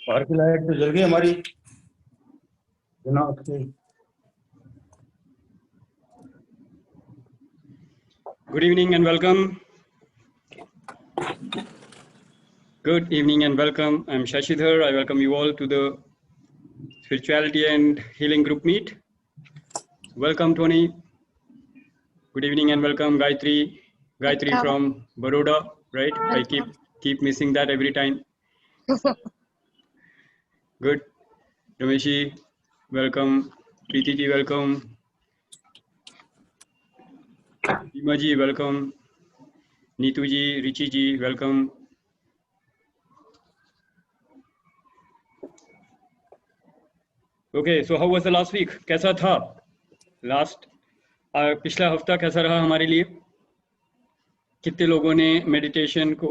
बाहर की लाइट तो जल गई हमारी बिना उसके। Good evening and welcome. Good evening and welcome. I'm Shashidhar. I welcome you all to the Spirituality and Healing Group Meet. Welcome, Tony. Good evening and welcome, Gayatri. Gayatri from Baroda, right? I keep missing that every time. Good. Rameshi, welcome. Preeti ji, welcome. Seema ji, welcome. Neetu ji, Richi ji, welcome. Okay, so how was the last week? कैसा था पिछला हफ्ता कैसा रहा हमारे लिए? कितने लोगों ने मेडिटेशन को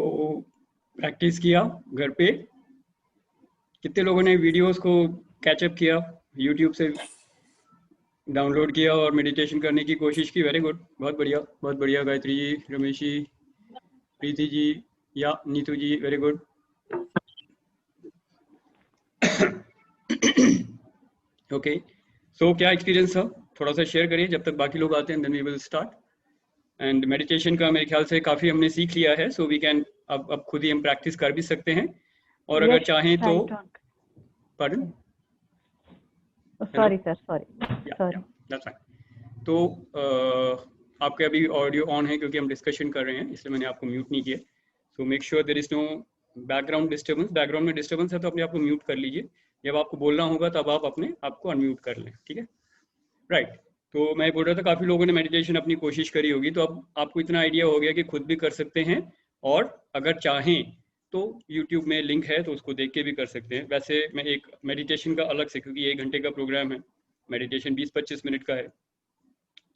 प्रैक्टिस किया घर पे? कितने लोगों ने वीडियोस को कैचअप किया, यूट्यूब से डाउनलोड किया और मेडिटेशन करने की कोशिश की? वेरी गुड, बहुत बढ़िया गायत्री जी, रमेश जी, प्रीति जी या नीतू जी, वेरी गुड। ओके, सो क्या एक्सपीरियंस था थोड़ा सा शेयर करिए जब तक बाकी लोग आते हैं, then we will start. And meditation का मेरे ख्याल से काफ़ी हमने सीख लिया है, सो वी कैन अब खुद ही हम प्रैक्टिस कर भी सकते हैं और अगर चाहें तो pardon sorry sir, sorry that's fine. तो आपके अभी ऑडियो ऑन है क्योंकि हम डिस्कशन कर रहे हैं, इसलिए मैंने आपको म्यूट नहीं किया। So make sure there is no background disturbance. Background में डिस्टर्बेंस है तो अपने आप को म्यूट कर लीजिए, जब आपको बोलना होगा तब आप अपने आपको अनम्यूट कर लें, ठीक है? राइट। तो मैं बोल रहा था काफ़ी लोगों ने मेडिटेशन अपनी कोशिश करी होगी, तो अब आपको इतना आइडिया हो गया कि खुद भी कर सकते हैं और अगर चाहें तो YouTube में लिंक है तो उसको देख के भी कर सकते हैं। वैसे मैं एक मेडिटेशन का अलग से, क्योंकि 1 घंटे का प्रोग्राम है, मेडिटेशन 20-25 मिनट का है,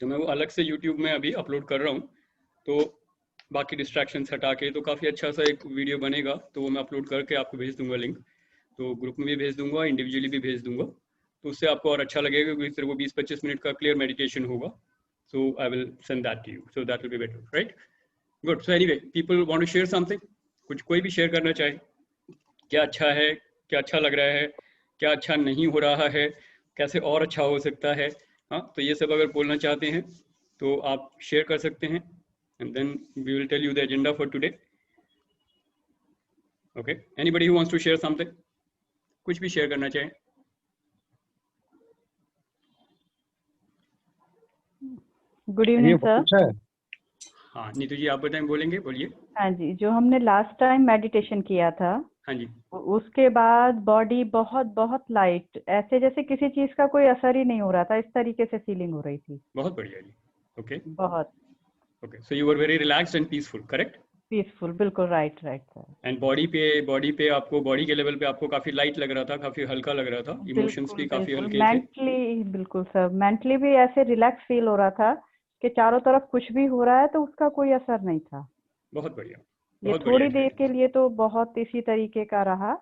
तो मैं वो अलग से YouTube में अभी अपलोड कर रहा हूँ। तो बाकी डिस्ट्रैक्शंस हटा के तो काफ़ी अच्छा सा एक वीडियो बनेगा, तो वो मैं अपलोड करके आपको भेज दूंगा लिंक। तो ग्रुप में भी भेज दूंगा, इंडिविजुअली भी भेज दूंगा, तो उससे आपको और अच्छा लगेगा क्योंकि सिर्फ वो 20-25 मिनट का क्लियर मेडिटेशन होगा। So I will send that to you, so that will be better, right? Good. So anyway, people want to share something, कुछ कोई भी शेयर करना चाहे, क्या अच्छा है, क्या अच्छा लग रहा है, क्या अच्छा नहीं हो रहा है, कैसे और अच्छा हो सकता है, हाँ, तो ये सब अगर बोलना चाहते हैं तो आप शेयर कर सकते हैं and then we will tell you the agenda for today. Okay, anybody who wants to share something, कुछ भी शेयर करना चाहें? Good evening sir. हाँ नीतू जी, आप बताएं, बोलेंगे, बोलिए। हाँ जी, जो हमने लास्ट टाइम मेडिटेशन किया था, हाँ जी, उसके बाद बॉडी बहुत बहुत लाइट, ऐसे जैसे किसी चीज का कोई असर ही नहीं हो रहा था, इस तरीके से फीलिंग हो रही थी। बहुत बढ़िया जी। ओके, बहुत okay, so you were very relaxed and peaceful, correct? Peaceful, बिल्कुल राइट सर। एंड बॉडी पे आपको, बॉडी के लेवल पे आपको काफी लाइट लग रहा था, काफी हल्का लग रहा था, इमोशंस भी काफी हल्के थे। मेंटली, बिल्कुल सर, मेंटली भी ऐसे रिलैक्स फील हो रहा था कि चारों तरफ कुछ भी हो रहा है तो उसका कोई असर नहीं था। बहुत बढ़िया। ये थोड़ी देर के लिए तो बहुत इसी तरीके का रहा,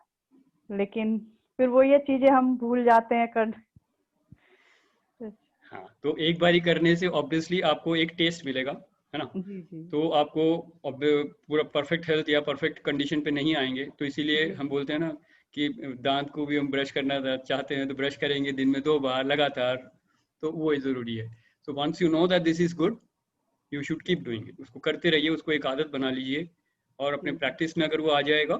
लेकिन फिर वो ये चीजें हम भूल जाते हैं कर। हाँ, तो एक बारी करने से ऑब्वियसली आपको एक टेस्ट मिलेगा, है ना? जी जी। तो आपको पूरा परफेक्ट हेल्थ या परफेक्ट कंडीशन पे नहीं आएंगे, तो इसीलिए हम बोलते हैं ना कि दांत को भी हम ब्रश करना चाहते हैं तो ब्रश करेंगे दिन में 2 बार लगातार, तो वो जरूरी है। So once you know that this is good, you should keep doing it. उसको करते रहिए, उसको एक आदत बना लीजिए, और अपने प्रैक्टिस में अगर वो आ जाएगा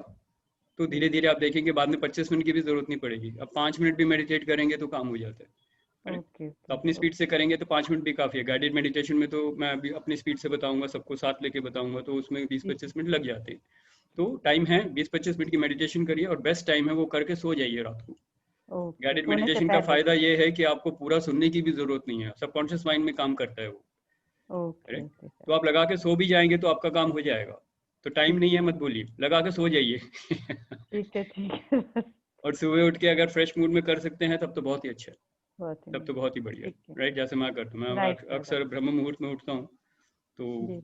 तो धीरे धीरे आप देखेंगे बाद में 25 मिनट की भी जरूरत नहीं पड़ेगी। अब 5 मिनट भी मेडिटेट करेंगे तो काम हो जाता है। तो अपनी स्पीड से करेंगे तो 5 मिनट भी काफी है। गाइडेड मेडिटेशन में तो मैं अभी अपनी स्पीड से बताऊंगा, सबको साथ लेके बताऊंगा, तो उसमें 20-25 मिनट लग जाते हैं। तो टाइम है, 20-25 मिनट की मेडिटेशन करिए और बेस्ट टाइम है वो करके सो जाइए रात को। गाइडेड मेडिटेशन का फायदा ये है कि आपको पूरा सुनने की भी जरूरत नहीं है, सबकॉन्शियस माइंड में काम करता है वो। तो आप लगा के सो भी जाएंगे तो आपका काम हो जाएगा। तो टाइम नहीं है मत बोलिए, लगा के सो जाइए। ठीक है। और सुबह उठ के अगर फ्रेश मूड में कर सकते हैं तब तो बहुत ही अच्छा है, तब तो बहुत ही बढ़िया, राइट? जैसे मैं करता हूँ, मैं अक्सर ब्रह्म मुहूर्त में उठता हूँ, तो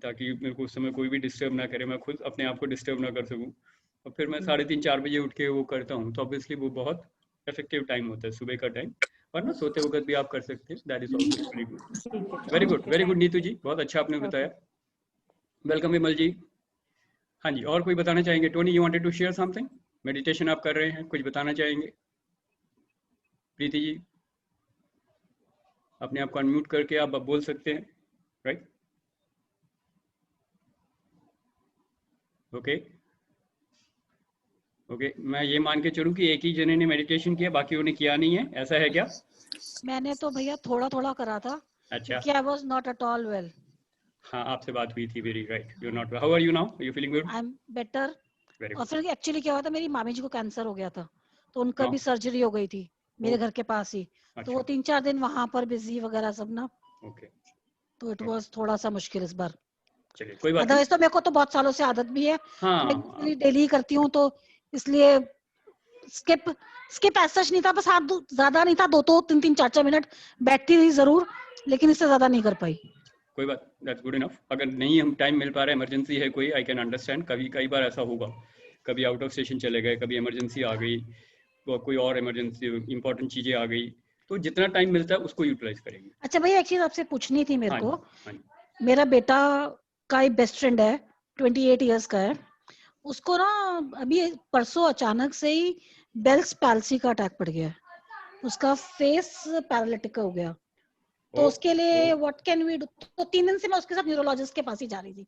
ताकि मेरे को उस समय कोई भी डिस्टर्ब ना करे, मैं खुद अपने आप को डिस्टर्ब ना कर सकूँ, और फिर मैं 3:30-4 बजे उठ के वो करता हूँ, तो ऑब्वियसली वो बहुत इफेक्टिव टाइम होता है सुबह का टाइम। और ना सोते वक्त भी आप कर सकते हैं, that is also very good. Very good, very good Neetu ji, बहुत अच्छा आपने बताया। वेलकम विमल जी। हाँ जी, और कोई बताना चाहेंगे? Tony, you wanted to share something? Meditation आप कर रहे हैं, कुछ बताना चाहेंगे? प्रीति जी, अपने आप को अनम्यूट करके आप बोल सकते हैं, राइट? ओके ओके, मैं ये मान के चलूं कि एक ही जने ने मेडिटेशन किया, बाकी उन्हें किया नहीं है, ऐसा है क्या? मैंने तो भैया थोड़ा थोड़ा करा था। अच्छा, कि I was not at all well. हाँ, आपसे बात हुई थी, very right, you are not, how are you now, are you feeling good? I am better. Very और गुड। फिर एक्चुअली क्या हुआ था, मेरी मामी जी को कैंसर हो गया था, तो उनका हाँ। भी सर्जरी हो गई थी मेरे ओ। घर के पास ही। तो अच्छा, वो 3-4 दिन वहां पर बिजी वगैरह सब ना, ओके, तो इट वाज थोड़ा सा मुश्किल इस बार। चलिए कोई बात नहीं। अदरवाइज तो मेरे को तो बहुत सालों से आदत भी है, हाँ, डेली करती हूँ, तो इसलिए स्किप स्किप ऐसा नहीं था, बस हाथ ज्यादा नहीं था, 2-3, 4 मिनट बैठती रही जरूर, लेकिन इससे ज्यादा नहीं कर पाई। कोई बात, दैट्स गुड इनफ। अगर नहीं हम टाइम मिल पा रहा है, इमरजेंसी है कोई, आई कैन अंडरस्टैंड, कई बार ऐसा होगा, कभी आउट ऑफ स्टेशन चले गए, कभी इमरजेंसी आ गई, तो कोई और इमरजेंसी इंपॉर्टेंट चीजें आ गई, तो जितना टाइम मिलता है उसको यूटिलाइज करेंगे। अच्छा भैया, एक चीज आपसे पूछनी थी मेरे को। हाँ, मेरा बेटा का एक बेस्ट फ्रेंड है, 28 इयर्स का है, उसको ना अभी परसों अचानक से ही बेल्स पैल्सी का अटैक पड़ गया है, उसका फेस पैरालिटिक हो गया, तो उसके लिए व्हाट कैन वी डू? तो 3 दिन से मैं उसके साथ न्यूरोलॉजिस्ट के पास ही जा रही थी।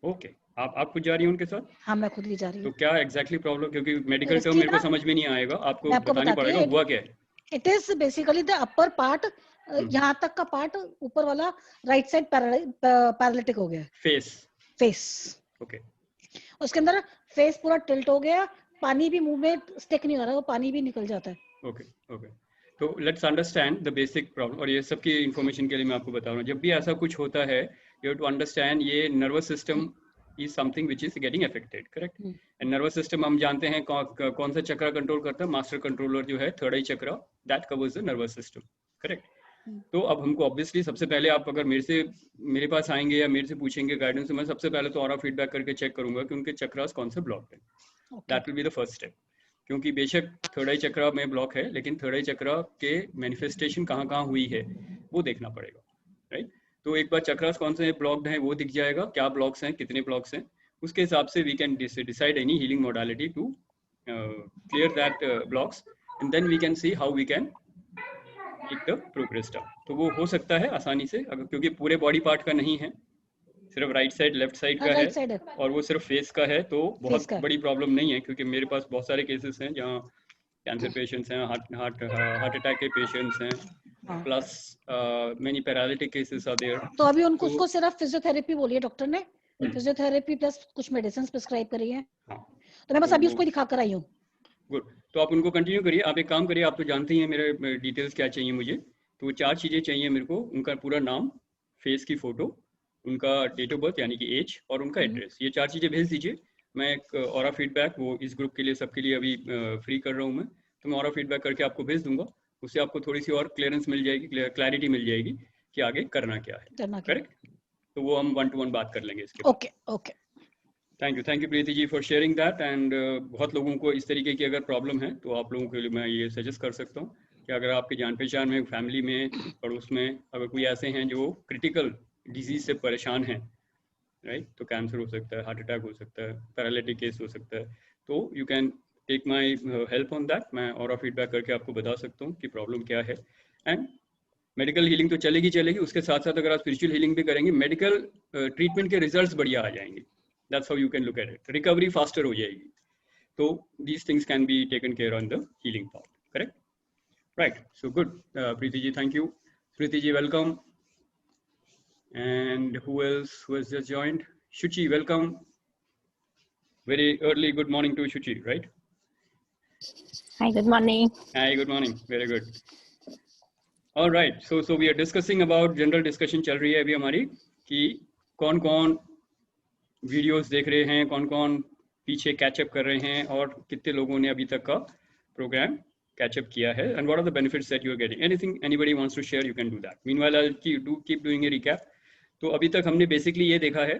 ओके, आप खुद जा रही हैं उनके साथ? हाँ, मैं खुद भी जा रही हूँ। तो क्या एग्जैक्टली प्रॉब्लम, क्योंकि मेडिकल टर्म मेरे को समझ में नहीं आएगा, आपको बताना पड़ेगा हुआ क्या है। It is basically the upper part, यहाँ तक का पार्ट ऊपर वाला राइट साइड पैरालिटिक हो गया। Face okay. उसके अंदर फेस पूरा टिल्ट हो गया, पानी भी मुंह में स्टिक नहीं हो रहा, वो पानी भी निकल जाता है। ओके ओके, तो let's understand the basic problem, और ये सब की इन्फॉर्मेशन के लिए मैं आपको बता रहा हूँ, जब भी ऐसा कुछ होता है यू हैव टू अंडरस्टैंड ये nervous system is something which is getting affected, correct? And nervous system हम जानते हैं कौन सा चक्र कंट्रोल करता है, मास्टर कंट्रोलर जो है थर्ड आई चक्र, that covers the nervous system, correct? तो अब हमको ऑब्वियसली सबसे पहले, आप अगर मेरे पास आएंगे या मेरे से पूछेंगे गाइडेंस, तो मैं सबसे पहले तो ऑरा फीडबैक करके चेक करूंगा कि उनके चक्रास कौन से ब्लॉक है, that will be the first step. क्योंकि बेशक थर्ड आई चक्र में ब्लॉक है, लेकिन थर्ड आई चक्र के मैनिफेस्टेशन कहाँ कहाँ हुई है वो देखना पड़ेगा, राइट? तो एक बार चक्रास कौन से ब्लॉक्ड हैं वो दिख जाएगा, क्या ब्लॉक्स हैं, कितने ब्लॉक्स हैं, उसके हिसाब से we can decide any healing modality to clear that blocks, and then we can see how we can take the progress down. तो वो हो सकता है आसानी से, अगर क्योंकि पूरे बॉडी पार्ट का नहीं है, सिर्फ राइट साइड लेफ्ट साइड का है, और वो सिर्फ फेस का है, तो बहुत बड़ी प्रॉब्लम नहीं है, क्योंकि मेरे पास बहुत सारे केसेस हैं जहाँ कैंसर पेशेंट्स हैं, हार्ट अटैक के पेशेंट्स हैं, plus many paralytic cases are there. तो अभी उनको उसको सिर्फ फिजियोथेरेपी बोली है डॉक्टर ने, फिजियोथेरेपी प्लस कुछ मेडिसिन प्रिस्क्राइब करी है। हाँ, तो मैं बस अभी उसको दिखा कर आई हूँ। गुड, तो आप उनको कंटिन्यू करिए। आप एक काम करिए, आप तो जानते ही हैं मेरे डिटेल्स क्या चाहिए मुझे, तो 4 चीज़ें चाहिए मेरे को, उनका पूरा नाम, फेस की फोटो, उनका डेट ऑफ बर्थ यानी कि एज, और उनका एड्रेस, ये 4 चीज़ें भेज दीजिए। मैं एक ऑरा फीडबैक वो इस ग्रुप के लिए सबके लिए अभी फ्री कर रहा हूँ मैं, तो मैं ऑरा फीडबैक करके आपको भेज दूंगा, उससे आपको थोड़ी सी और क्लियरेंस मिल जाएगी, क्लैरिटी मिल जाएगी कि आगे करना क्या है, करेक्ट? तो वो हम 1-to-1 बात कर लेंगे इसके। Okay okay, thank you Preeti ji for sharing that. And बहुत लोगों को इस तरीके की अगर प्रॉब्लम है तो आप लोगों के लिए मैं ये सजेस्ट कर सकता हूँ कि अगर आपके जान पहचान में, फैमिली में, पड़ोस में अगर कोई ऐसे हैं जो क्रिटिकल डिजीज से परेशान हैं, राइट, तो कैंसर हो सकता है, हार्ट अटैक हो सकता है, पैरालिटिक केस हो सकता है, तो you can take my help on that. मैं और फीडबैक करके आपको बता सकता हूँ कि प्रॉब्लम क्या है। एंड मेडिकल हीलिंग तो चलेगी, उसके साथ साथ अगर आप स्पिरिचुअल हीलिंग भी करेंगे, मेडिकल ट्रीटमेंट के रिजल्ट्स बढ़िया आ जाएंगे। That's how you can look at it. Recovery faster हो जाएगी। तो these things can be taken care on the healing part. Correct? Right. So good. Preeti ji, thank you. Preeti ji, welcome. And who else who has just joined? Shuchi, welcome. Very early good morning to Shuchi, right? Hi, good morning. Hi, good morning. Very good. All right. So we are discussing about general discussion चल रही है अभी हमारी कि कौन-कौन videos देख रहे हैं, कौन कौन पीछे कैचअप कर रहे हैं, और कितने लोगों ने अभी तक का प्रोग्राम कैचअप किया है, and what are the benefits that you are getting. Anything anybody wants to share, you can do that. Meanwhile I will keep doing a recap. तो अभी तक हमने बेसिकली ये देखा है,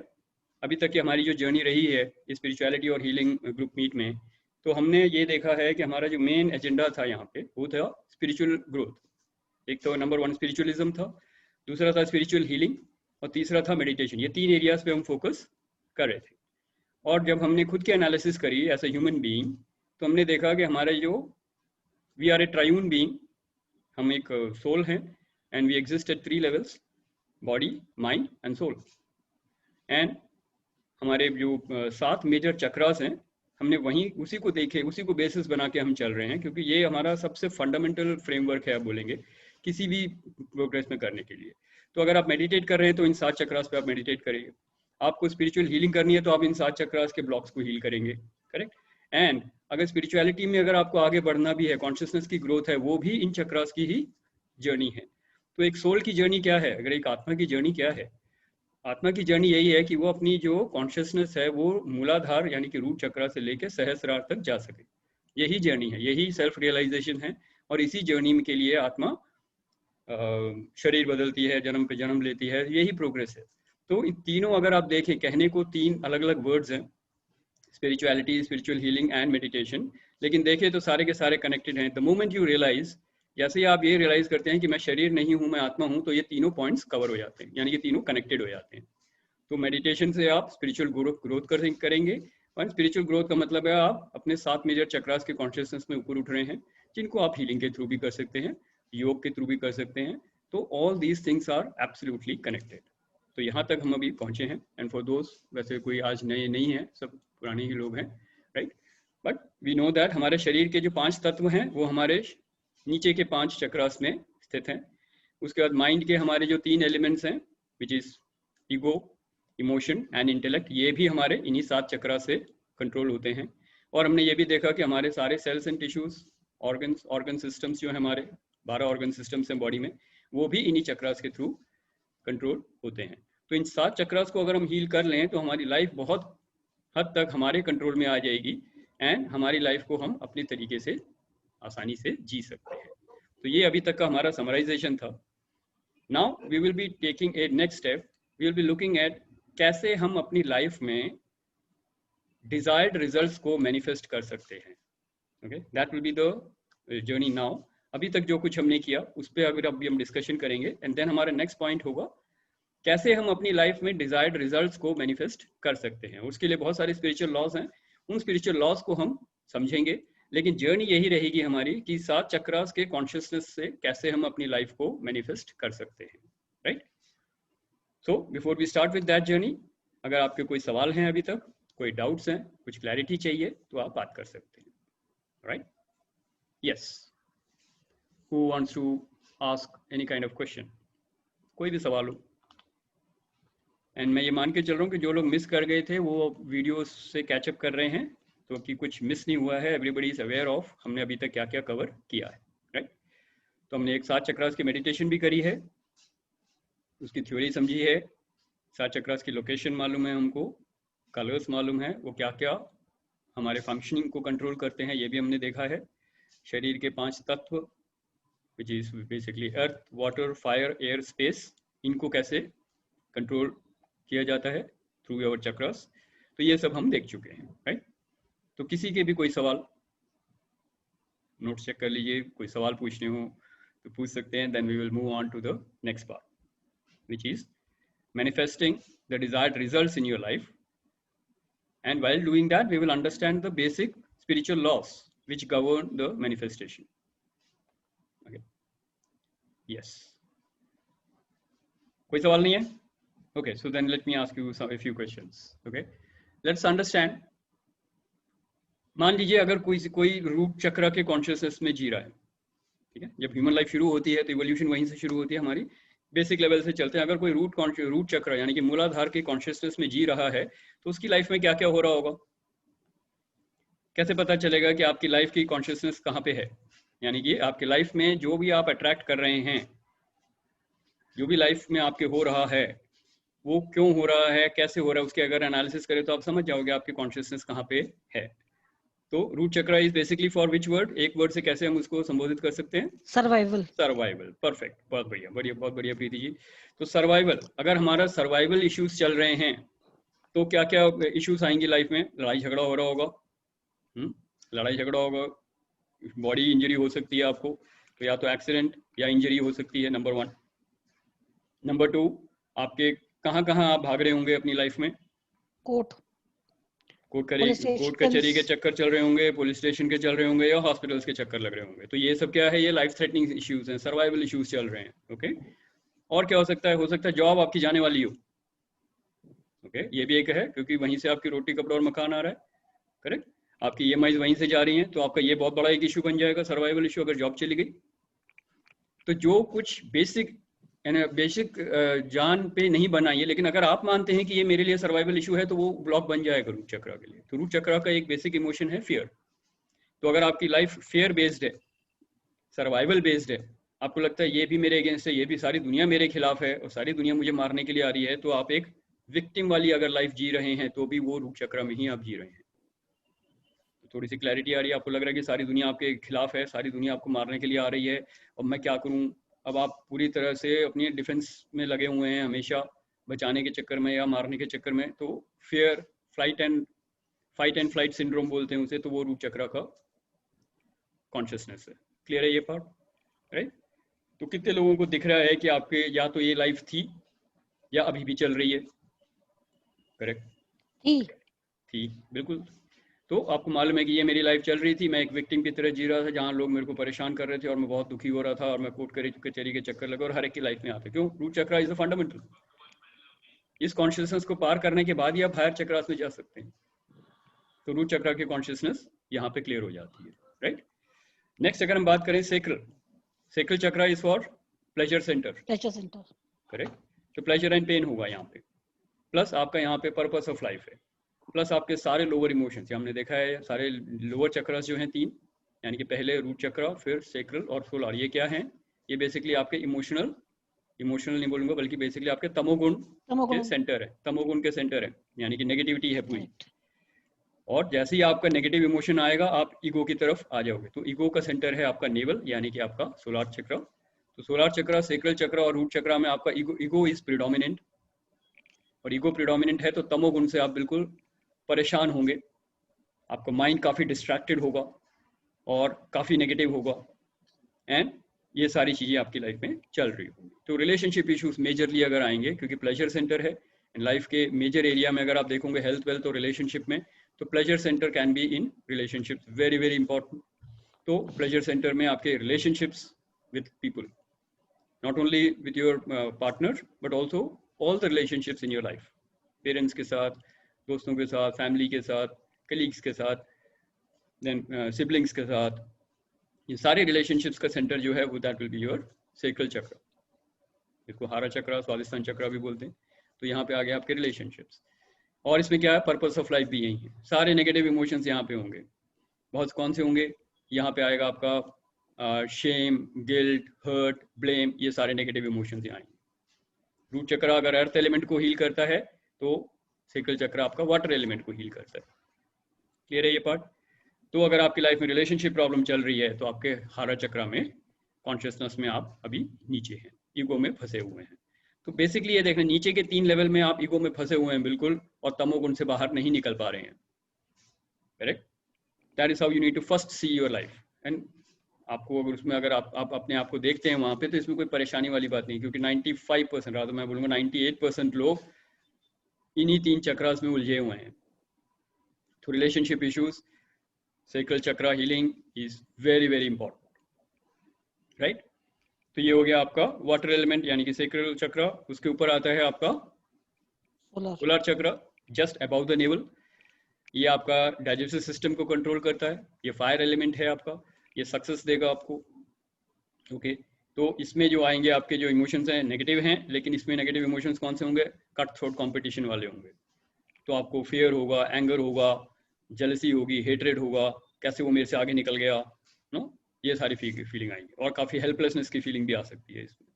अभी तक की हमारी जो जर्नी रही है स्पिरिचुअलिटी और हीलिंग ग्रुप मीट में, तो हमने ये देखा है कि हमारा जो मेन एजेंडा था यहाँ पे वो था स्पिरिचुअल ग्रोथ। एक तो नंबर 1 स्पिरिचुअलिज्म था, दूसरा था स्पिरिचुअल हीलिंग, और तीसरा था मेडिटेशन। ये 3 एरियाज पे हम फोकस कर रहे थे। और जब हमने खुद की एनालिसिस करी एज ए ह्यूमन बीइंग, तो हमने देखा कि हमारे जो we are a triune being, हम एक सोल हैं and we exist at 3 levels, body, mind and soul. And हमारे जो 7 मेजर चक्रास हैं, हमने वहीं उसी को देखे, उसी को बेसिस बना के हम चल रहे हैं, क्योंकि ये हमारा सबसे फंडामेंटल फ्रेमवर्क है, आप बोलेंगे, किसी भी प्रोग्रेस में करने के लिए। तो अगर आप मेडिटेट कर रहे हैं तो इन 7 चक्रास पे आप मेडिटेट करेंगे। आपको स्पिरिचुअल हीलिंग करनी है तो आप इन 7 चक्रास के ब्लॉक्स को हील करेंगे, करेक्ट। एंड अगर स्पिरिचुअलिटी में अगर आपको आगे बढ़ना भी है, कॉन्शियसनेस की ग्रोथ है, वो भी इन चक्रास की ही जर्नी है। तो एक सोल की जर्नी क्या है, अगर एक आत्मा की जर्नी क्या है? आत्मा की जर्नी यही है कि वो अपनी जो कॉन्शियसनेस है वो मूलाधार यानी कि रूट चक्र से लेकर सहस्रार तक जा सके। यही जर्नी है, यही सेल्फ रियलाइजेशन है। और इसी जर्नी के लिए आत्मा शरीर बदलती है, जन्म पे जन्म लेती है, यही प्रोग्रेस है। तो इन तीनों अगर आप देखें, कहने को 3 अलग अलग वर्ड्स हैं, spirituality, spiritual healing and meditation, लेकिन देखें तो सारे के सारे कनेक्टेड हैं। द मोमेंट यू रियलाइज, जैसे ही आप ये रियलाइज करते हैं कि मैं शरीर नहीं हूँ, मैं आत्मा हूँ, तो ये तीनों पॉइंट्स कवर हो जाते हैं, यानी कि तीनों कनेक्टेड हो जाते हैं। तो मेडिटेशन से आप स्पिरिचुअल ग्रोथ करेंगे। और स्पिरिचुअल ग्रोथ का मतलब है आप अपने 7 मेजर चक्रास के कॉन्शियसनेस में ऊपर उठ रहे हैं, जिनको आप हीलिंग के थ्रू भी कर सकते हैं, योग के थ्रू भी कर सकते हैं। तो all these things are absolutely connected. तो यहाँ तक हम अभी पहुंचे हैं। एंड फॉर दोज, वैसे कोई आज नए नहीं है, सब पुराने ही लोग हैं, right. But we know that हमारे शरीर के जो 5 तत्व हैं वो हमारे नीचे के 5 चक्रास में स्थित हैं। उसके बाद माइंड के हमारे जो 3 एलिमेंट्स हैं, which is ego, emotion and intellect, ये भी हमारे इन्हीं 7 चक्रा से कंट्रोल होते हैं। और हमने ये भी देखा कि हमारे सारे cells and tissues, organ systems जो है, हमारे 12 ऑर्गन सिस्टम्स हैं बॉडी में, वो भी इन्हीं चक्रास के थ्रू कंट्रोल होते हैं। तो इन 7 चक्रास को अगर हम हील कर लें तो हमारी लाइफ बहुत हद तक हमारे कंट्रोल में आ जाएगी एंड हमारी लाइफ को हम अपने तरीके से आसानी से जी सकते हैं। तो ये अभी तक का हमारा समराइजेशन था। Now we will be taking a next step, we will be looking at कैसे हम अपनी लाइफ में डिजायर्ड रिजल्ट्स को मैनिफेस्ट कर सकते हैं। Okay, that will be the journey now. अभी तक जो कुछ हमने किया उस पर अगर अभी हम डिस्कशन करेंगे एंड देन हमारा नेक्स्ट पॉइंट होगा कैसे हम अपनी लाइफ में डिजायर्ड रिजल्ट्स को मैनिफेस्ट कर सकते हैं। उसके लिए बहुत सारे स्पिरिचुअल लॉज हैं, उन स्पिरिचुअल लॉज को हम समझेंगे, लेकिन जर्नी यही रहेगी हमारी कि 7 चक्रास के कॉन्शियसनेस से कैसे हम अपनी लाइफ को मैनिफेस्ट कर सकते हैं, right. So before we start with that journey, अगर आपके कोई सवाल हैं, अभी तक कोई डाउट्स हैं, कुछ क्लैरिटी चाहिए, तो आप बात कर सकते हैं, right. Yes, who wants to ask any kind of question? कोई भी सवाल हो। एंड मैं ये मान के चल रहा हूँ कि जो लोग मिस कर गए थे वो वीडियो से कैचअप कर रहे हैं, तो कि कुछ मिस नहीं हुआ है। एवरीबडी इज अवेयर ऑफ हमने अभी तक क्या क्या कवर किया है, राइट। तो हमने एक 7 चक्रास की मेडिटेशन भी करी है, उसकी थ्योरी समझी है, 7 चक्रास की लोकेशन मालूम है हमको, कलर्स मालूम है, वो क्या क्या हमारे फंक्शनिंग को कंट्रोल करते हैं, ये भी हमने देखा है। शरीर के 5 तत्व which is basically earth, water, fire, air, space, इनको कैसे कंट्रोल किया जाता है थ्रू योर चक्रास, तो ये सब हम देख चुके हैं, राइट। तो किसी के भी कोई सवाल, नोट्स चेक कर लीजिए, कोई सवाल पूछने हो तो पूछ सकते हैं। Then we will move on to the next part which is manifesting the desired results in your life, and while doing that we will understand the basic spiritual laws which govern the manifestation. Okay, yes, कोई सवाल नहीं है? Okay, so then let me ask you a few questions. Okay, let's understand. मान लीजिए अगर कोई root चक्र के कॉन्शियसनेस में जी रहा है, ठीक है, जब ह्यूमन लाइफ शुरू होती है तो इवोल्यूशन वहीं से शुरू होती है, हमारी बेसिक लेवल से चलते हैं। अगर कोई रूट चक्र यानी कि मूलाधार के कॉन्शियसनेस में जी रहा है तो उसकी लाइफ में क्या क्या हो रहा होगा? कैसे पता चलेगा कि आपकी लाइफ की कॉन्शियसनेस कहाँ पे है? यानी कि आपकी लाइफ में जो भी आप अट्रैक्ट कर रहे हैं, जो भी लाइफ में आपके हो रहा है, वो क्यों हो रहा है, कैसे हो रहा है, उसके अगर एनालिसिस करें तो आप समझ जाओगे आपकी कॉन्शियसनेस कहाँ पे है। तो रूट चक्र is basically for which word? एक वर्ड से कैसे हम उसको संबोधित कर सकते हैं? सर्वाइवल। सर्वाइवल, परफेक्ट, बहुत बढ़िया, बहुत बढ़िया प्रीति जी। तो सर्वाइवल, अगर हमारा सर्वाइवल इश्यूज चल रहे हैं तो क्या क्या इश्यूज आएंगी लाइफ में? लड़ाई झगड़ा हो रहा होगा, लड़ाई झगड़ा होगा, बॉडी इंजरी हो सकती है आपको, तो या तो एक्सीडेंट या इंजरी हो सकती है, नंबर 1। नंबर 2, आपके कहाँ आप भाग रहे होंगे अपनी लाइफ में? कोर्ट, कोर्ट कचहरी के चक्कर चल रहे होंगे, पुलिस स्टेशन के चल रहे होंगे, या हॉस्पिटल्स के चक्कर लग रहे होंगे। तो ये सब क्या है, ये लाइफ थ्रेटनिंग इश्यूज हैं, सर्वाइवल इश्यूज चल रहे हैं। ओके, और क्या हो सकता है जॉब आपकी जाने वाली हो। ओके, ये भी एक है, क्योंकि वहीं से आपकी रोटी कपड़ा और मकान आ रहा है। करेक्ट, आपकी EMIs वहीं से जा रही हैं, तो आपका ये बहुत बड़ा एक इशू बन जाएगा, सर्वाइवल इशू, अगर जॉब चली गई। तो जो कुछ बेसिक जान पे नहीं बना ये, लेकिन अगर आप मानते हैं कि ये मेरे लिए सर्वाइवल इशू है, तो वो ब्लॉक बन जाएगा रूट चक्रा के लिए। तो रूट चक्रा का एक बेसिक इमोशन है फियर। तो अगर आपकी लाइफ फियर बेस्ड है, सर्वाइवल बेस्ड है, आपको लगता है ये भी मेरे अगेंस्ट है, ये भी सारी दुनिया मेरे खिलाफ है और सारी दुनिया मुझे मारने के लिए आ रही है, तो आप एक विक्टिम वाली अगर लाइफ जी रहे हैं, तो भी वो रूट चक्रा में ही आप जी रहे हैं। तो थोड़ी सी क्लैरिटी आ रही है, आपको लग रहा है कि सारी दुनिया आपके खिलाफ है, सारी दुनिया आपको मारने के लिए आ रही है, और मैं क्या करूं। अब आप पूरी तरह से अपनी डिफेंस में लगे हुए हैं, हमेशा बचाने के चक्कर में या मारने के चक्कर में। तो fear, fight and flight syndrome बोलते हैं उसे, तो वो रूट चक्रा का कॉन्शियसनेस है। क्लियर है ये पार्ट, राइट? तो कितने लोगों को दिख रहा है कि आपके या तो ये लाइफ थी या अभी भी चल रही है? करेक्ट, थी, बिल्कुल। तो आपको मालूम है कि ये मेरी लाइफ चल रही थी, मैं एक विक्टिम की तरह जी रहा था, जहाँ लोग मेरे को परेशान कर रहे थे और मैं बहुत दुखी हो रहा था, और मैं कोर्ट कचहरी के चक्कर लगा, और हर एक की लाइफ में आते। क्यों? Root chakra is the fundamental. इस कॉन्शियसनेस को पार करने के बाद ही आप हायर चक्रास में जा सकते हैं। तो रूट चक्रा की कॉन्शियसनेस यहाँ पे क्लियर हो जाती है, राइट? नेक्स्ट अगर हम बात करें sacral chakra is for pleasure centre, correct? तो प्लेजर एंड पेन होगा यहाँ पे, प्लस आपका यहाँ पे पर्पस ऑफ लाइफ है, प्लस आपके सारे लोअर इमोशंस। हमने देखा है सारे लोअर चक्रास जो हैं 3, यानी कि पहले रूट चक्रा, फिर सेक्रल और सोलार। ये क्या है? ये बेसिकली आपके इमोशनल नहीं बोलूंगा, बल्कि बेसिकली आपके तमोगुण के सेंटर है, तमोगुण के सेंटर है, यानी कि नेगेटिविटी है पूरी। और जैसे ही आपका नेगेटिव इमोशन आएगा, आप ईगो की तरफ आ जाओगे। तो ईगो का सेंटर है आपका नेवल, यानी कि आपका सोलार चक्रा। तो सोलार चक्रा, सेक्रल चक्रा और रूट चक्रा में आपका ईगो इज प्रिडोमिनेंट, और ईगो प्रिडोमिनेंट है तो तमोगुण से आप बिल्कुल परेशान होंगे, आपका माइंड काफ़ी डिस्ट्रैक्टेड होगा और काफ़ी नेगेटिव होगा, एंड ये सारी चीज़ें आपकी लाइफ में चल रही होंगी। तो रिलेशनशिप इश्यूज मेजरली अगर आएंगे, क्योंकि प्लेजर सेंटर है लाइफ के मेजर एरिया में, अगर आप देखोगे हेल्थ वेल्थ और रिलेशनशिप में, तो pleasure centre can be in relationship, very very important. तो प्लेजर सेंटर में आपके relationships with people, not only with your partner but also all the relationships in your life, parents के साथ, दोस्तों के साथ, फैमिली के साथ, कलीग्स के साथ, देन सिबलिंग्स के साथ, ये सारे रिलेशनशिप्स का सेंटर जो है वो that will be your sacral चक्र। इसको हारा चक्र, स्वादिष्टान चक्र भी बोलते हैं। तो यहाँ पे आ गया आपके रिलेशनशिप्स, और इसमें क्या है, पर्पस ऑफ लाइफ भी यही है। सारे नेगेटिव इमोशंस यहाँ पे होंगे। बहुत कौन से होंगे? यहाँ पे आएगा आपका शेम, गिल्ट, हर्ट, ब्लेम, ये सारे नेगेटिव इमोशंस यहाँ आएंगे। रूट चक्र अगर अर्थ एलिमेंट को हील करता है, तो सेक्रल चक्र आपका वाटर एलिमेंट को हील करता है। क्लियर है ये पार्ट? तो अगर आपकी लाइफ में रिलेशनशिप प्रॉब्लम चल रही है, तो आपके हारा चक्र में, कॉन्शियसनेस में आप अभी नीचे हैं, ईगो में फंसे हुए हैं। तो बेसिकली ये देखना, नीचे के 3 लेवल में आप ईगो में फंसे हुए हैं बिल्कुल, और तमोगुण से बाहर नहीं निकल पा रहे हैं। Correct? That is how you need to first see your life. And आपको अगर उसमें अगर आप अपने आप को देखते हैं वहां पे, तो इसमें कोई परेशानी वाली बात नहीं, क्योंकि 95%, रात मैं बोलूँगा 98% लोग इन्हीं 3 चक्रास में उलझे हुए हैं। तो relationship issues, sacral chakra healing is very very important, right? तो ये हो गया आपका वाटर एलिमेंट, यानी कि सेक्रल चक्रा। उसके ऊपर आता है आपका solar chakra, just about the naval. ये आपका डाइजेस्टिव सिस्टम को कंट्रोल करता है। ये फायर एलिमेंट है आपका, ये सक्सेस देगा आपको। ओके, तो इसमें जो आएंगे आपके जो इमोशंस हैं नेगेटिव हैं, लेकिन इसमें नेगेटिव इमोशंस कौन से होंगे? कट थ्रोट कंपटीशन वाले होंगे। तो आपको फियर होगा, एंगर होगा, जेलसी होगी, हेट्रेड होगा, कैसे वो मेरे से आगे निकल गया, नो, ये सारी फीलिंग आएंगी। और काफ़ी हेल्पलेसनेस की फीलिंग भी आ सकती है इसमें।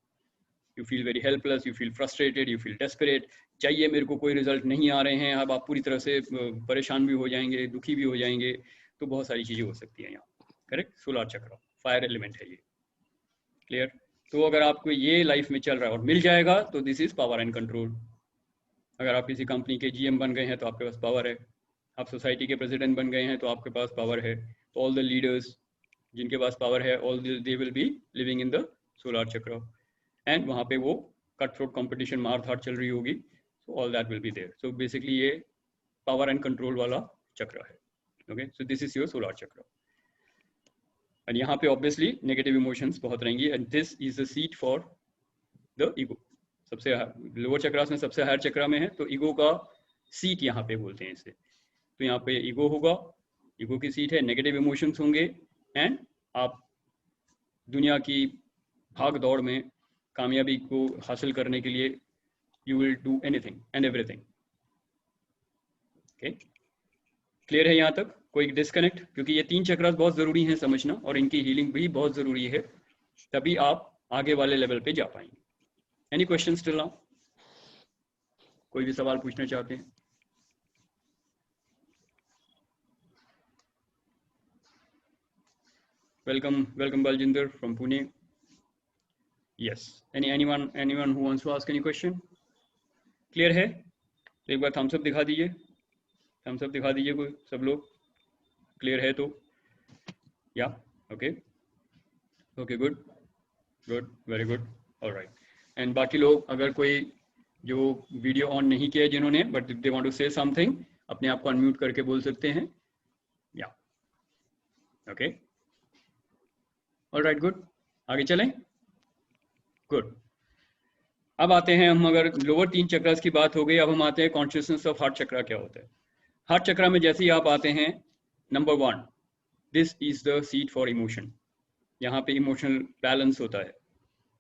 You feel very helpless, you feel frustrated, you feel desperate, चाहिए मेरे को, कोई रिजल्ट नहीं आ रहे हैं। अब आप पूरी तरह से परेशान भी हो जाएंगे, दुखी भी हो जाएंगे। तो बहुत सारी चीज़ें हो सकती हैं यहाँ। करेक्ट? सोलर चक्र फायर एलिमेंट है ये। क्लियर? तो अगर आपको ये लाइफ में चल रहा है और मिल जाएगा, तो this is power and control. अगर आप किसी कंपनी के GM बन गए हैं, तो आपके पास पावर है। आप सोसाइटी के प्रेसिडेंट बन गए हैं, तो आपके पास पावर है। तो ऑल द लीडर्स जिनके पास पावर है, all they will be living in the solar chakra, and वहाँ पे वो कट थ्रोट कंपटीशन, मार धाड़ चल रही होगी। So all that will be there. So basically ये पावर एंड कंट्रोल वाला चक्र है. Okay, so this is your solar chakra. And यहाँ पे ऑब्वियसली नेगेटिव इमोशंस बहुत रहेंगी. And this is the seat for the ego. सबसे लोअर चक्रास में सबसे हायर चक्रा में है, तो ईगो का सीट यहाँ पे बोलते हैं इसे. तो यहाँ पे ईगो होगा, ईगो की सीट है, नेगेटिव इमोशंस होंगे, एंड आप दुनिया की भाग दौड़ में कामयाबी को हासिल करने के लिए you will do anything and everything. Okay, clear है यहाँ तक? कोई डिस्कनेक्ट? क्योंकि ये 3 चक्रास बहुत जरूरी हैं समझना, और इनकी हीलिंग भी बहुत जरूरी है, तभी आप आगे वाले लेवल पे जा पाएंगे. Any question still now? कोई भी सवाल पूछना चाहते हैं? Welcome Baljinder from Pune. Yes. Anyone who wants to ask any question? Clear है? तो एक बार थम्स अप दिखा दीजिए. थम्स अप दिखा दीजिए कोई, सब लोग. क्लियर है तो? या okay, okay, good, very good, alright. And बाकी लोग, अगर कोई जो वीडियो ऑन नहीं किया है जिन्होंने, but they want to say something, अपने आप को अनम्यूट करके बोल सकते हैं. या ओके, ऑलराइट, गुड. आगे चलें. गुड. अब आते हैं हम, अगर लोअर 3 चक्रास की बात हो गई, अब हम आते हैं कॉन्शियसनेस ऑफ हार्ट चक्रा क्या होता है. हार्ट चक्रा में जैसे ही आप आते हैं, number 1, this is the seat for emotion. यहाँ पे इमोशनल बैलेंस होता है,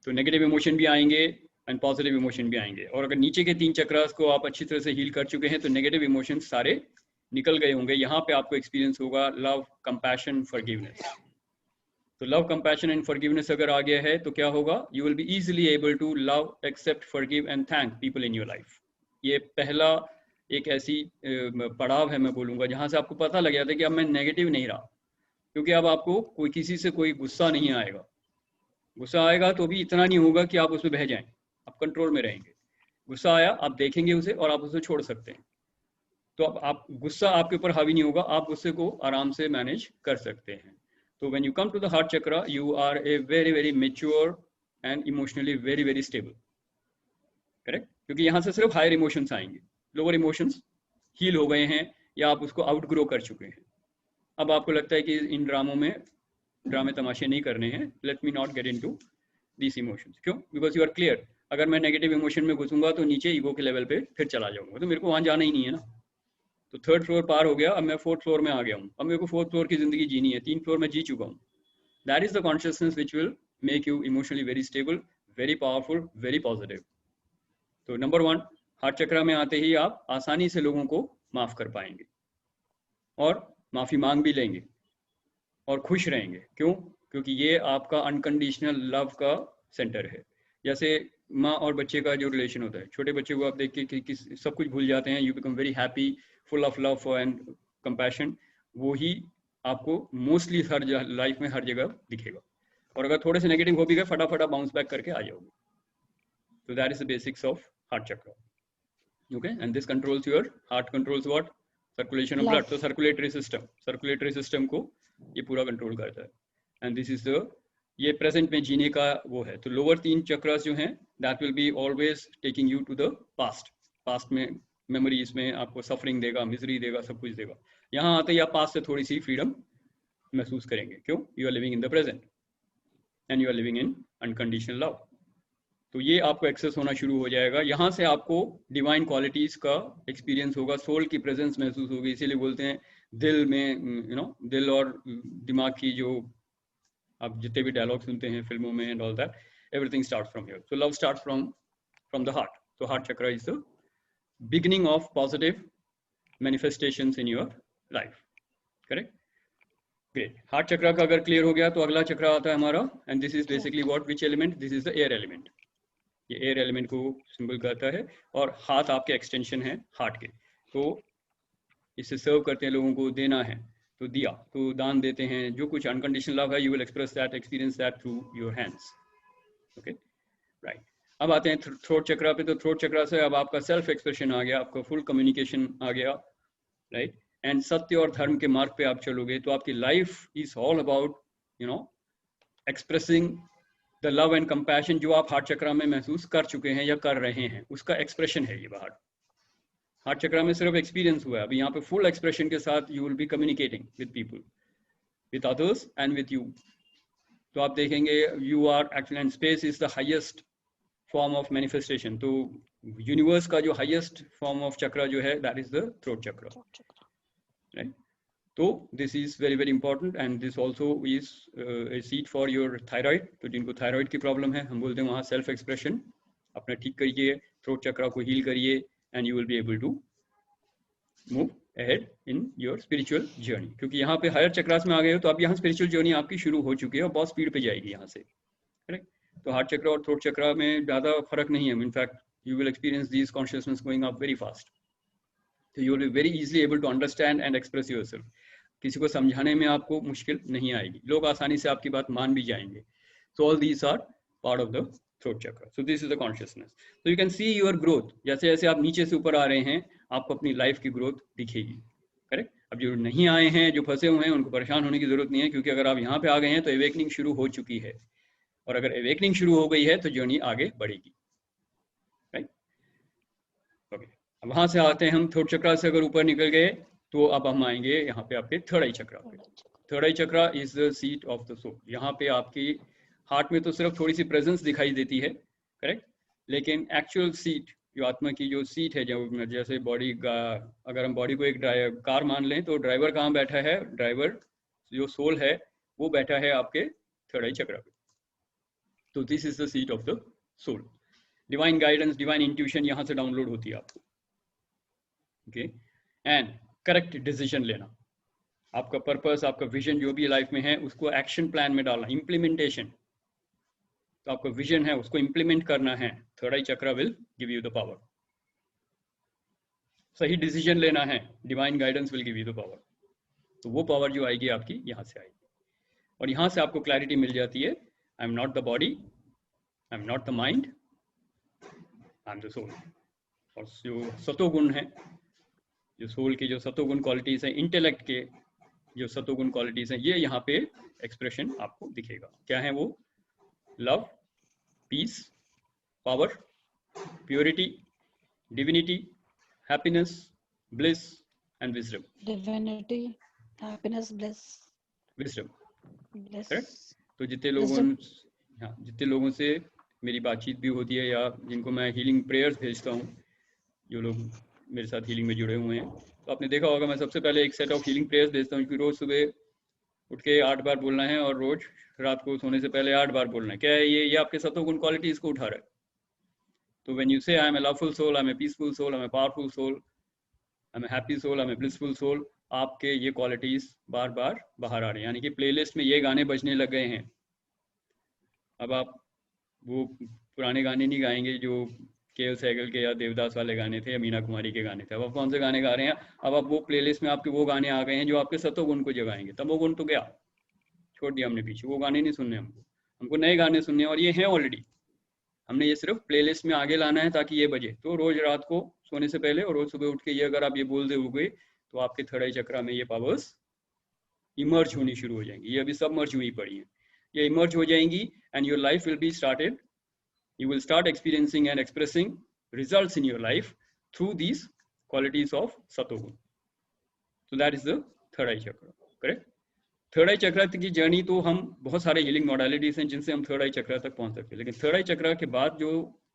तो नेगेटिव इमोशन भी आएंगे एंड पॉजिटिव इमोशन भी आएंगे. और अगर नीचे के 3 चक्रास को आप अच्छी तरह से हील कर चुके हैं, तो नेगेटिव इमोशन सारे निकल गए होंगे. यहाँ पे आपको एक्सपीरियंस होगा लव, कंपैशन, फॉरगिवनेस. तो लव, कंपैशन एंड फॉरगिवनेस अगर आ गया है, तो क्या होगा? You will be easily able to love, accept, forgive and thank people in your life. ये पहला एक ऐसी पड़ाव है, मैं बोलूँगा, जहाँ से आपको पता लग जाता है कि अब मैं नेगेटिव नहीं रहा. क्योंकि अब आपको कोई किसी से कोई गुस्सा नहीं आएगा. गुस्सा आएगा तो भी इतना नहीं होगा कि आप उसमें बह जाएं, आप कंट्रोल में रहेंगे. गुस्सा आया, आप देखेंगे उसे और आप उसे छोड़ सकते हैं. तो अब आप, गुस्सा आपके ऊपर हावी नहीं होगा, आप गुस्से को आराम से मैनेज कर सकते हैं. So when you come to the heart chakra, you are a very mature and emotionally very stable. Correct? क्योंकि यहाँ से सिर्फ हायर इमोशंस आएंगे, लोअर इमोशंस हील हो गए हैं या आप उसको आउटग्रो कर चुके हैं. अब आपको लगता है कि इन ड्रामे तमाशे नहीं करने हैं. Let me not get into this emotions. क्यों? Because you are clear. अगर मैं नेगेटिव इमोशन में घुसूंगा तो नीचे ईगो के लेवल पे फिर चला जाऊंगा, तो मेरे को वहां जाना ही नहीं है ना. तो 3rd फ्लोर पार हो गया, अब मैं 4th फ्लोर में आ गया हूँ. अब मेरे को 4th फ्लोर की जिंदगी जीनी है, 3 फ्लोर में जी चुका हूँ. That is the consciousness which will make you emotionally very stable, very powerful, very positive. तो नंबर 1, हार्ट चक्रा में आते ही आप आसानी से लोगों को माफ कर पाएंगे और माफी मांग भी लेंगे और खुश रहेंगे. क्यों? क्योंकि ये आपका अनकंडीशनल लव का सेंटर है. जैसे माँ और बच्चे का जो रिलेशन होता है, छोटे बच्चे को आप देख के कि सब कुछ भूल जाते हैं, you become very happy, full of love and compassion. वो ही आपको मोस्टली हर लाइफ में हर जगह दिखेगा. और अगर थोड़े से नेगेटिव हो भी गए, फटाफट बाउंस बैक करके आ जाओगे. तो that is the basics of heart chakra. Okay, and this controls your heart, controls what? Circulation of blood. तो सर्कुलेटरी सिस्टम को ये पूरा कंट्रोल करता है. एंड दिस इज द, ये प्रेजेंट में जीने का वो है. तो लोअर 3 चक्रास जो हैं, that will be always taking you to the past में मेमोरीज में आपको सफरिंग देगा, मिजरी देगा, सब कुछ देगा. यहाँ आते ही आप पास्ट से थोड़ी सी फ्रीडम महसूस करेंगे. क्यों? You are living in the present and you are living in unconditional love. तो ये आपको एक्सेस होना शुरू हो जाएगा. यहाँ से आपको डिवाइन क्वालिटीज का एक्सपीरियंस होगा, सोल की प्रेजेंस महसूस होगी. इसीलिए बोलते हैं दिल में, दिल और दिमाग की जो आप जितने भी डायलॉग सुनते हैं फिल्मों में and all that, everything starts from here. So love starts from the heart. तो heart chakra is the beginning of positive manifestations in your life. Correct? Great. Heart chakra का अगर clear हो गया, तो अगला चक्रा आता है हमारा, and this is basically what, which element? This is the air element. ये air element को symbol करता है, और हाथ आपके extension है हार्ट के. तो इसे सर्व करते हैं, लोगों को देना है तो दिया, तो दान देते हैं. जो कुछ unconditional love है, you will express that, experience that through your hands. Okay? Right. अब आते हैं थ्रोट चक्रा पे. तो थ्रोट चक्रा से अब आपका सेल्फ एक्सप्रेशन आ गया, आपका फुल कम्युनिकेशन आ गया. राइट? एंड सत्य और धर्म के मार्ग पे आप चलोगे, तो आपकी life is all about expressing the love and compassion जो आप हार्ट चक्रा में महसूस कर चुके हैं या कर रहे हैं, उसका एक्सप्रेशन है ये बाहर. हार्ट चक्रा में सिर्फ एक्सपीरियंस हुआ है, अभी यहाँ पे फुल एक्सप्रेशन के साथ you will be communicating with people, with others and with you. तो आप देखेंगे you are actually, and space is the highest form of manifestation. तो यूनिवर्स का जो हाईएस्ट फॉर्म ऑफ चक्र जो है that is the throat chakra, right. तो this is very very important and this also is a seat for your thyroid. तो जिनको thyroid की problem है, हम बोलते हैं वहाँ सेल्फ एक्सप्रेशन अपना ठीक करिए, थ्रोट चक्र को हील करिए, and you will be able to move ahead in your spiritual journey. क्योंकि यहाँ पे हायर चक्रास में आ गए हो तो अब यहाँ स्पिरिचुअल जर्नी आपकी शुरू हो चुकी है और बहुत स्पीड पे जाएगी यहाँ से, करेक्ट। तो हार्ट चक्र और थ्रोट चक्र में ज़्यादा फर्क नहीं है, in fact you will experience this consciousness going up very fast. तो you will be very easily able to understand and express yourself. किसी को समझाने में आपको मुश्किल नहीं आएगी, लोग आसानी से आपकी बात मान भी जाएंगे। So all these are part of the throat chakra. So this is the consciousness. तो you can see your growth, जैसे जैसे आप नीचे से ऊपर आ रहे हैं आपको अपनी लाइफ की ग्रोथ दिखेगी, करेक्ट। अब जो नहीं आए हैं, जो फंसे हुए हैं, उनको परेशान होने की जरूरत नहीं है, क्योंकि अगर आप यहाँ पे आ गए हैं तो अवेकनिंग शुरू हो चुकी है, और अगर अवेकनिंग शुरू हो गई है तो जर्नी आगे बढ़ेगी, राइट। ओके, अब वहां से आते हैं हम थ्रोट चक्र से अगर ऊपर निकल गए तो अब हम आएंगे यहाँ पे आपके थर्ड आई चक्र पे। Third eye chakra is the seat of the soul. यहाँ पे आपकी हार्ट में तो सिर्फ थोड़ी सी प्रेजेंस दिखाई देती है, करेक्ट, लेकिन एक्चुअल सीट, जो आत्मा की जो सीट है, जो जैसे बॉडी का, अगर हम बॉडी को एक कार मान लें तो ड्राइवर कहाँ बैठा है, ड्राइवर जो सोल है वो बैठा है आपके थर्ड आई चक्र पे। तो this is the seat of the soul. Divine guidance, divine intuition यहाँ से डाउनलोड होती है आपको, ओके। एंड करेक्ट डिसीजन लेना, आपका पर्पस, आपका विजन जो भी लाइफ में है उसको एक्शन प्लान में डालना, इम्प्लीमेंटेशन। तो आपका विजन है उसको इम्प्लीमेंट करना है, थर्ड आई चक्र will give you the power. सही डिसीजन लेना है, divine guidance will give you the power. तो वो पावर जो आएगी आपकी यहाँ से आएगी, और यहाँ से आपको क्लैरिटी मिल जाती है, I am not the body, I am not the mind, I am the soul. और जो सतोगुण है, जो सोल की जो सतोगुण क्वालिटीज हैं, इंटेलेक्ट के जो सतोगुण क्वालिटीज हैं, ये यहाँ पे एक्सप्रेशन आपको दिखेगा। क्या है वो? Love, peace, power, purity, divinity, happiness, bliss and wisdom. Divinity, happiness, bliss, wisdom, bliss. Correct. तो जितने लोगों से मेरी बातचीत भी होती है या जिनको मैं हीलिंग प्रेयर्स भेजता हूँ, जो लोग मेरे साथ हीलिंग में जुड़े हुए हैं, तो आपने देखा होगा मैं सबसे पहले एक सेट ऑफ हीलिंग प्रेयर्स भेजता हूँ कि रोज सुबह उठ के 8 बार बोलना है और रोज रात को सोने से पहले 8 बार बोलना है। क्या है ये आपके सतोगुण क्वालिटीज को उठा रहा है। तो when you say I am a loveful soul, I am a peaceful soul, I am a powerful soul, I am a happy soul, I am a blissful soul, आपके ये क्वालिटीज बार बार बाहर आ रहे हैं। यानी कि प्लेलिस्ट में ये गाने बजने लग गए हैं। अब आप वो पुराने गाने नहीं गाएंगे जो के सहगल के या देवदास वाले गाने थे या मीना कुमारी के गाने थे। अब आप कौन से गाने गा रहे हैं? अब आप वो प्लेलिस्ट में आपके वो गाने आ गए हैं जो आपके सतोगुण को जगाएंगे। तमोगुण तो गया, छोड़ दिया हमने पीछे, वो गाने नहीं सुनने हमको नए गाने सुनने, और ये हैं ऑलरेडी। हमने ये सिर्फ प्लेलिस्ट में आगे लाना है ताकि ये बजे। तो रोज रात को सोने से पहले और रोज सुबह उठ के ये अगर आप ये बोल दोगे तो आपके थर्ड आई चक्र में ये पावर्स इमर्ज होनी शुरू हो जाएंगी। ये अभी सबमर्ज हुई पड़ी है, ये इमर्ज हो जाएंगी and your life will be started. You will start experiencing and expressing results in your life through these qualities of Satogun. So that is the third eye chakra, correct? Third eye chakra की journey तो हम बहुत सारे healing modalities हैं जिनसे हम third eye चक्र तक पहुंच सकते हैं, लेकिन थर्ड आई चक्र के बाद जो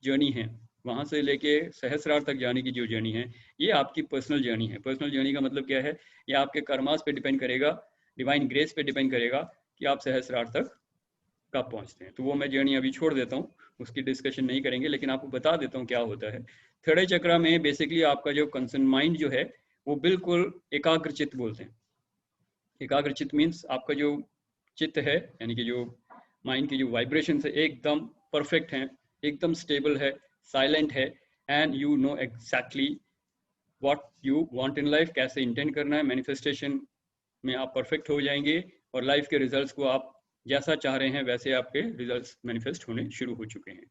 जर्नी है वहां से लेके सहस्रार तक जाने की जो जर्नी है, ये आपकी पर्सनल जर्नी है। पर्सनल जर्नी का मतलब क्या है? ये आपके कर्मास पे डिपेंड करेगा, डिवाइन ग्रेस पे डिपेंड करेगा कि आप सहस्रार तक कब पहुंचते हैं। तो वो मैं जर्नी अभी छोड़ देता हूँ, उसकी डिस्कशन नहीं करेंगे, लेकिन आपको बता देता हूँ क्या होता है। थर्ड आई चक्र में बेसिकली आपका जो कंसर्न माइंड जो है वो बिल्कुल एकाग्र चित्त बोलते हैं। एकाग्र चित्त मीन्स आपका जो चित्त है, यानी कि जो माइंड की जो वाइब्रेशन है एकदम परफेक्ट है, एकदम स्टेबल है, साइलेंट है, and you know exactly what you want in life, कैसे इंटेंड करना है। मैनिफेस्टेशन में आप परफेक्ट हो जाएंगे और लाइफ के रिजल्ट्स को आप जैसा चाह रहे हैं वैसे आपके रिजल्ट्स मैनिफेस्ट होने शुरू हो चुके हैं।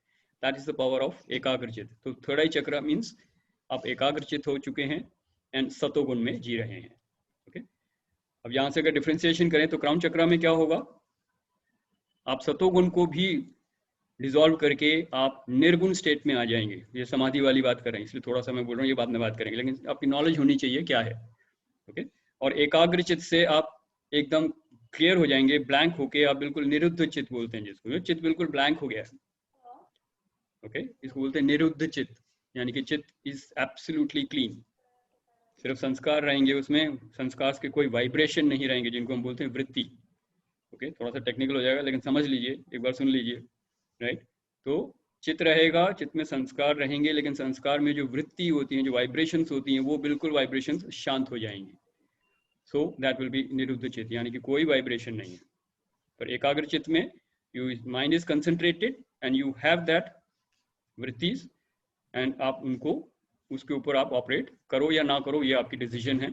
That is the power of एकाग्रचित। तो थर्ड आई चक्र मीन्स आप एकाग्रचित हो चुके हैं एंड सतोगुण में जी रहे हैं। ओके, अब यहां से अगर डिफरेंशिएशन करें तो क्राउन चक्र में क्या होगा? आप सतोगुण को भी डिसॉल्व करके आप निर्गुण स्टेट में आ जाएंगे। ये समाधि वाली बात कर रहे हैं, इसलिए थोड़ा सा मैं बोल रहा हूँ, ये बाद में बात करेंगे, लेकिन आपकी नॉलेज होनी चाहिए क्या है। ओके, और एकाग्र चित्त से आप एकदम क्लियर हो जाएंगे, ब्लैंक होके आप बिल्कुल निरुद्ध चित्त बोलते हैं जिसको, चित्त बिल्कुल ब्लैंक हो गया है। ओके, इसको बोलते हैं निरुद्ध चित्त, यानी कि चित्त इज एब्सोल्युटली क्लीन। सिर्फ संस्कार रहेंगे उसमें, संस्कार के कोई वाइब्रेशन नहीं रहेंगे, जिनको हम बोलते हैं वृत्ति। ओके, थोड़ा सा टेक्निकल हो जाएगा लेकिन समझ लीजिए, एक बार सुन लीजिए, राइट। तो चित्त रहेगा, चित्त में संस्कार रहेंगे, लेकिन संस्कार में जो वृत्ति होती है, जो वाइब्रेशंस होती हैं, वो बिल्कुल वाइब्रेशंस शांत हो जाएंगी। सो दैट विल बी निरुद्ध चित्त, यानी कि कोई वाइब्रेशन नहीं है। पर एकाग्र चित्त में you mind is concentrated and you have that वृत्तिज, एंड आप उनको, उसके ऊपर आप ऑपरेट करो या ना करो, ये आपकी डिसीजन है।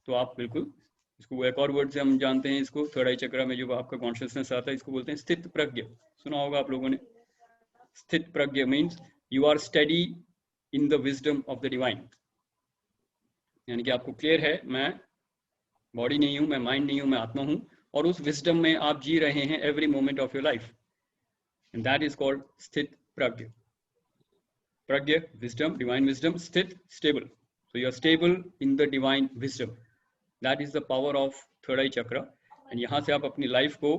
तो आप बिल्कुल इसको, एक और वर्ड से हम जानते हैं इसको, थर्ड आई चक्र में जो आपका कॉन्शियसनेस आता है, इसको बोलते हैं स्थित प्रज्ञ। सुना होगा आप लोगों ने। स्थित प्रज्ञ means you are study in the wisdom of the divine, यानी कि आपको क्लियर है मैं बॉडी नहीं हूं, मैं माइंड नहीं हूं, मैं आत्मा हूं, और उस विजडम में आप जी रहे हैं every moment of your life, and that is called स्थित प्रज्ञ। प्रज्ञ, विजडम, डिवाइन विजडम, स्थित, stable. So you are stable in the divine wisdom. That is the power of third eye chakra. And यहाँ से आप अपनी लाइफ को,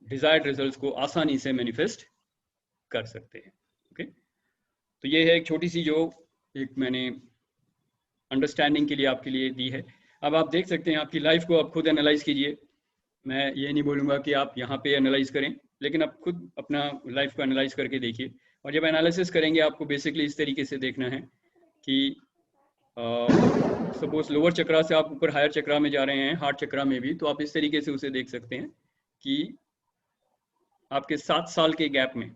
desired results को आसानी से मैनिफेस्ट कर सकते हैं। ओके, तो ये है एक छोटी सी जो एक मैंने अंडरस्टैंडिंग के लिए आपके लिए दी है। अब आप देख सकते हैं आपकी लाइफ को, आप खुद एनालाइज कीजिए। मैं ये नहीं बोलूँगा कि आप यहाँ पे एनालाइज करें, लेकिन आप खुद अपना लाइफ को एनालाइज करके देखिए। और जब एनालिसिस करेंगे आपको बेसिकली इस तरीके से देखना है कि सपोज लोअर चक्रा से आप ऊपर हायर चक्रा में जा रहे हैं, हार्ट चक्रा में भी, तो आप इस तरीके से उसे देख सकते हैं कि आपके 7 साल के गैप में,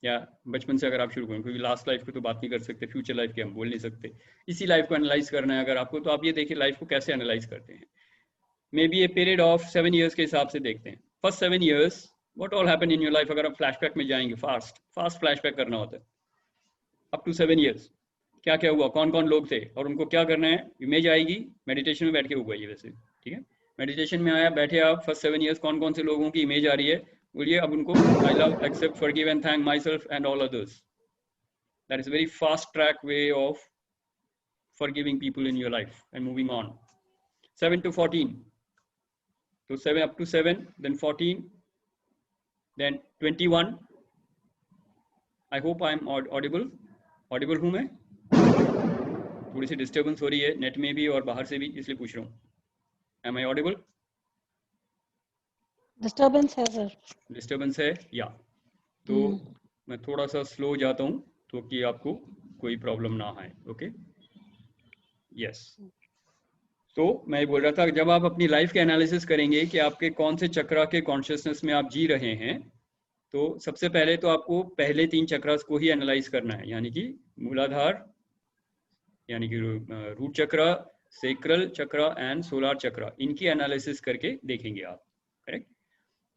या बचपन से अगर आप शुरू करें, क्योंकि लास्ट लाइफ की तो बात नहीं कर सकते, फ्यूचर लाइफ की हम बोल नहीं सकते, इसी लाइफ को एनालाइज करना है अगर आपको, तो आप ये देखिए लाइफ को कैसे एनालाइज करते हैं। May be a period of 7 years के हिसाब से देखते हैं। First 7 years what all happen in your life, अगर आप फ्लैशबैक में जाएंगे, फास्ट फ्लैशबैक करना होता है। अप टू 7 years क्या क्या हुआ, कौन कौन लोग थे, और उनको क्या करना है। इमेज आएगी, मेडिटेशन में बैठ के हुआ ये वैसे, ठीक है, मेडिटेशन में आया, बैठे आप, फर्स्ट 7 years कौन कौन से लोगों की इमेज आ रही है, बोलिए अब उनको, I love, accept, forgive and thank myself and all others. That is very fast track way of forgiving people in your life and moving on. 7 to 14, so 7 up to 7, then 14, then 21. I hope I am audible हूँ मैं? थोड़ी सी disturbance हो रही है net में भी और बाहर से भी, इसलिए पूछ रहा हूँ। Am I audible? डिस्टर्बेंस है सर। डिस्टर्बेंस है या, तो मैं थोड़ा सा स्लो जाता हूँ तो कि आपको कोई प्रॉब्लम ना आए। Okay, yes. तो मैं बोल रहा था, जब आप अपनी लाइफ के एनालिसिस करेंगे कि आपके कौन से चक्रा के कॉन्शियसनेस में आप जी रहे हैं, तो सबसे पहले तो आपको पहले 3 चक्रास को ही एनालाइज करना है, यानी कि मूलाधार, यानी कि root chakra, sacral chakra and solar chakra, इनकी एनालिसिस करके देखेंगे आप। करेक्ट,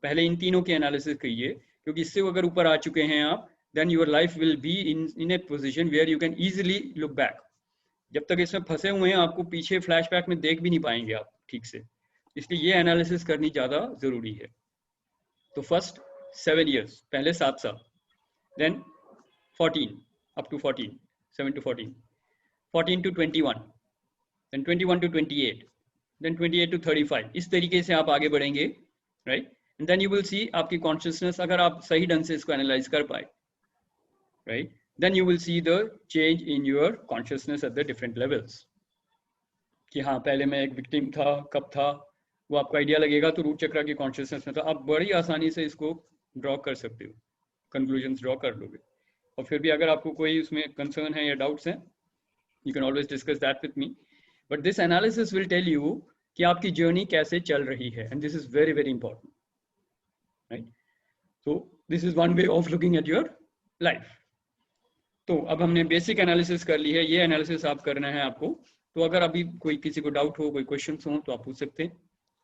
पहले इन तीनों की एनालिसिस कीजिए, क्योंकि इससे अगर ऊपर आ चुके हैं आप, then your life will be in a position where you can easily look back. जब तक इसमें फंसे हुए हैं, आपको पीछे फ्लैशबैक में देख भी नहीं पाएंगे आप ठीक से, इसलिए ये एनालिसिस करनी ज़्यादा ज़रूरी है। तो फर्स्ट 7 years, पहले 7 साल, then 14 up to 14, 7 to 14, 14 to 21, then 21 to 28, then 28 to 35, इस तरीके से आप आगे बढ़ेंगे, right. And then you will see आपकी कॉन्शियसनेस, अगर आप सही ढंग से इसको एनालाइज कर पाए, right, then you will see the change in your consciousness at the different levels. कि हाँ पहले मैं एक विक्टिम था, कब था, वो आपको आइडिया लगेगा। तो रूट चक्रा की कॉन्शियसनेस में था, आप बड़ी आसानी से इसको ड्रॉ कर सकते हो, कंक्लूजन्स ड्रॉ कर लोगे। और फिर भी अगर आपको कोई उसमें कंसर्न है या डाउट्स हैं, you can always discuss that with me, but this analysis will tell you कि आपकी जर्नी कैसे चल रही है, and this is very very important, right. So this is one way of looking at your life. तो अब हमने basic analysis कर ली है, ये एनालिसिस आप करना है आपको। तो अगर अभी कोई किसी को डाउट हो, कोई क्वेश्चंस हो, तो आप पूछ सकते हैं।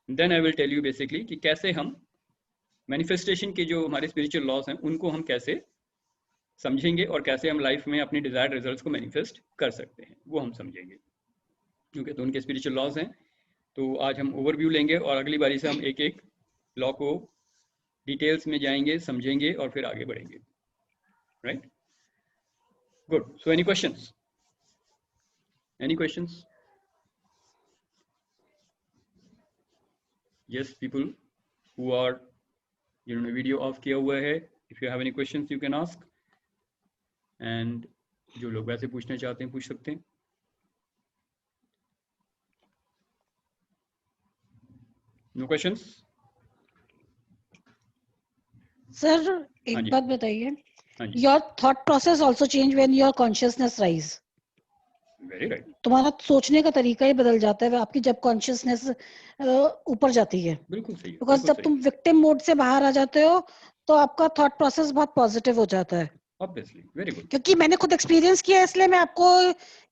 Then I will tell you basically कि कैसे हम मैनिफेस्टेशन के जो हमारे स्पिरिचुअल लॉज हैं, उनको हम कैसे समझेंगे और कैसे हम लाइफ में अपने डिजायर्ड रिजल्ट्स को मैनिफेस्ट कर सकते हैं, वो हम समझेंगे, क्योंकि तो उनके स्पिरिचुअल लॉज हैं। तो आज हम ओवरव्यू लेंगे और अगली बारी से हम एक एक लॉ को डिटेल्स में जाएंगे, समझेंगे और फिर आगे बढ़ेंगे। right? Good. So any questions? Any questions? Yes, people who are, video off किया हुआ है, if you have any questions you can ask, and जो लोग वैसे पूछना चाहते हैं पूछ सकते हैं. No questions? सर एक हाँ जी. बात बताइए, हाँ जी. your thought process also change when your consciousness rise. Very right. तुम्हारा सोचने का तरीका ही बदल जाता है आपकी जब कॉन्शियसनेस ऊपर जाती है. बिल्कुल सही. बिकॉज जब तुम विक्टिम मोड से बाहर आ जाते हो तो आपका थॉट प्रोसेस बहुत पॉजिटिव हो जाता है. Obviously, very good. क्योंकि मैंने खुद एक्सपीरियंस किया है, इसलिए मैं आपको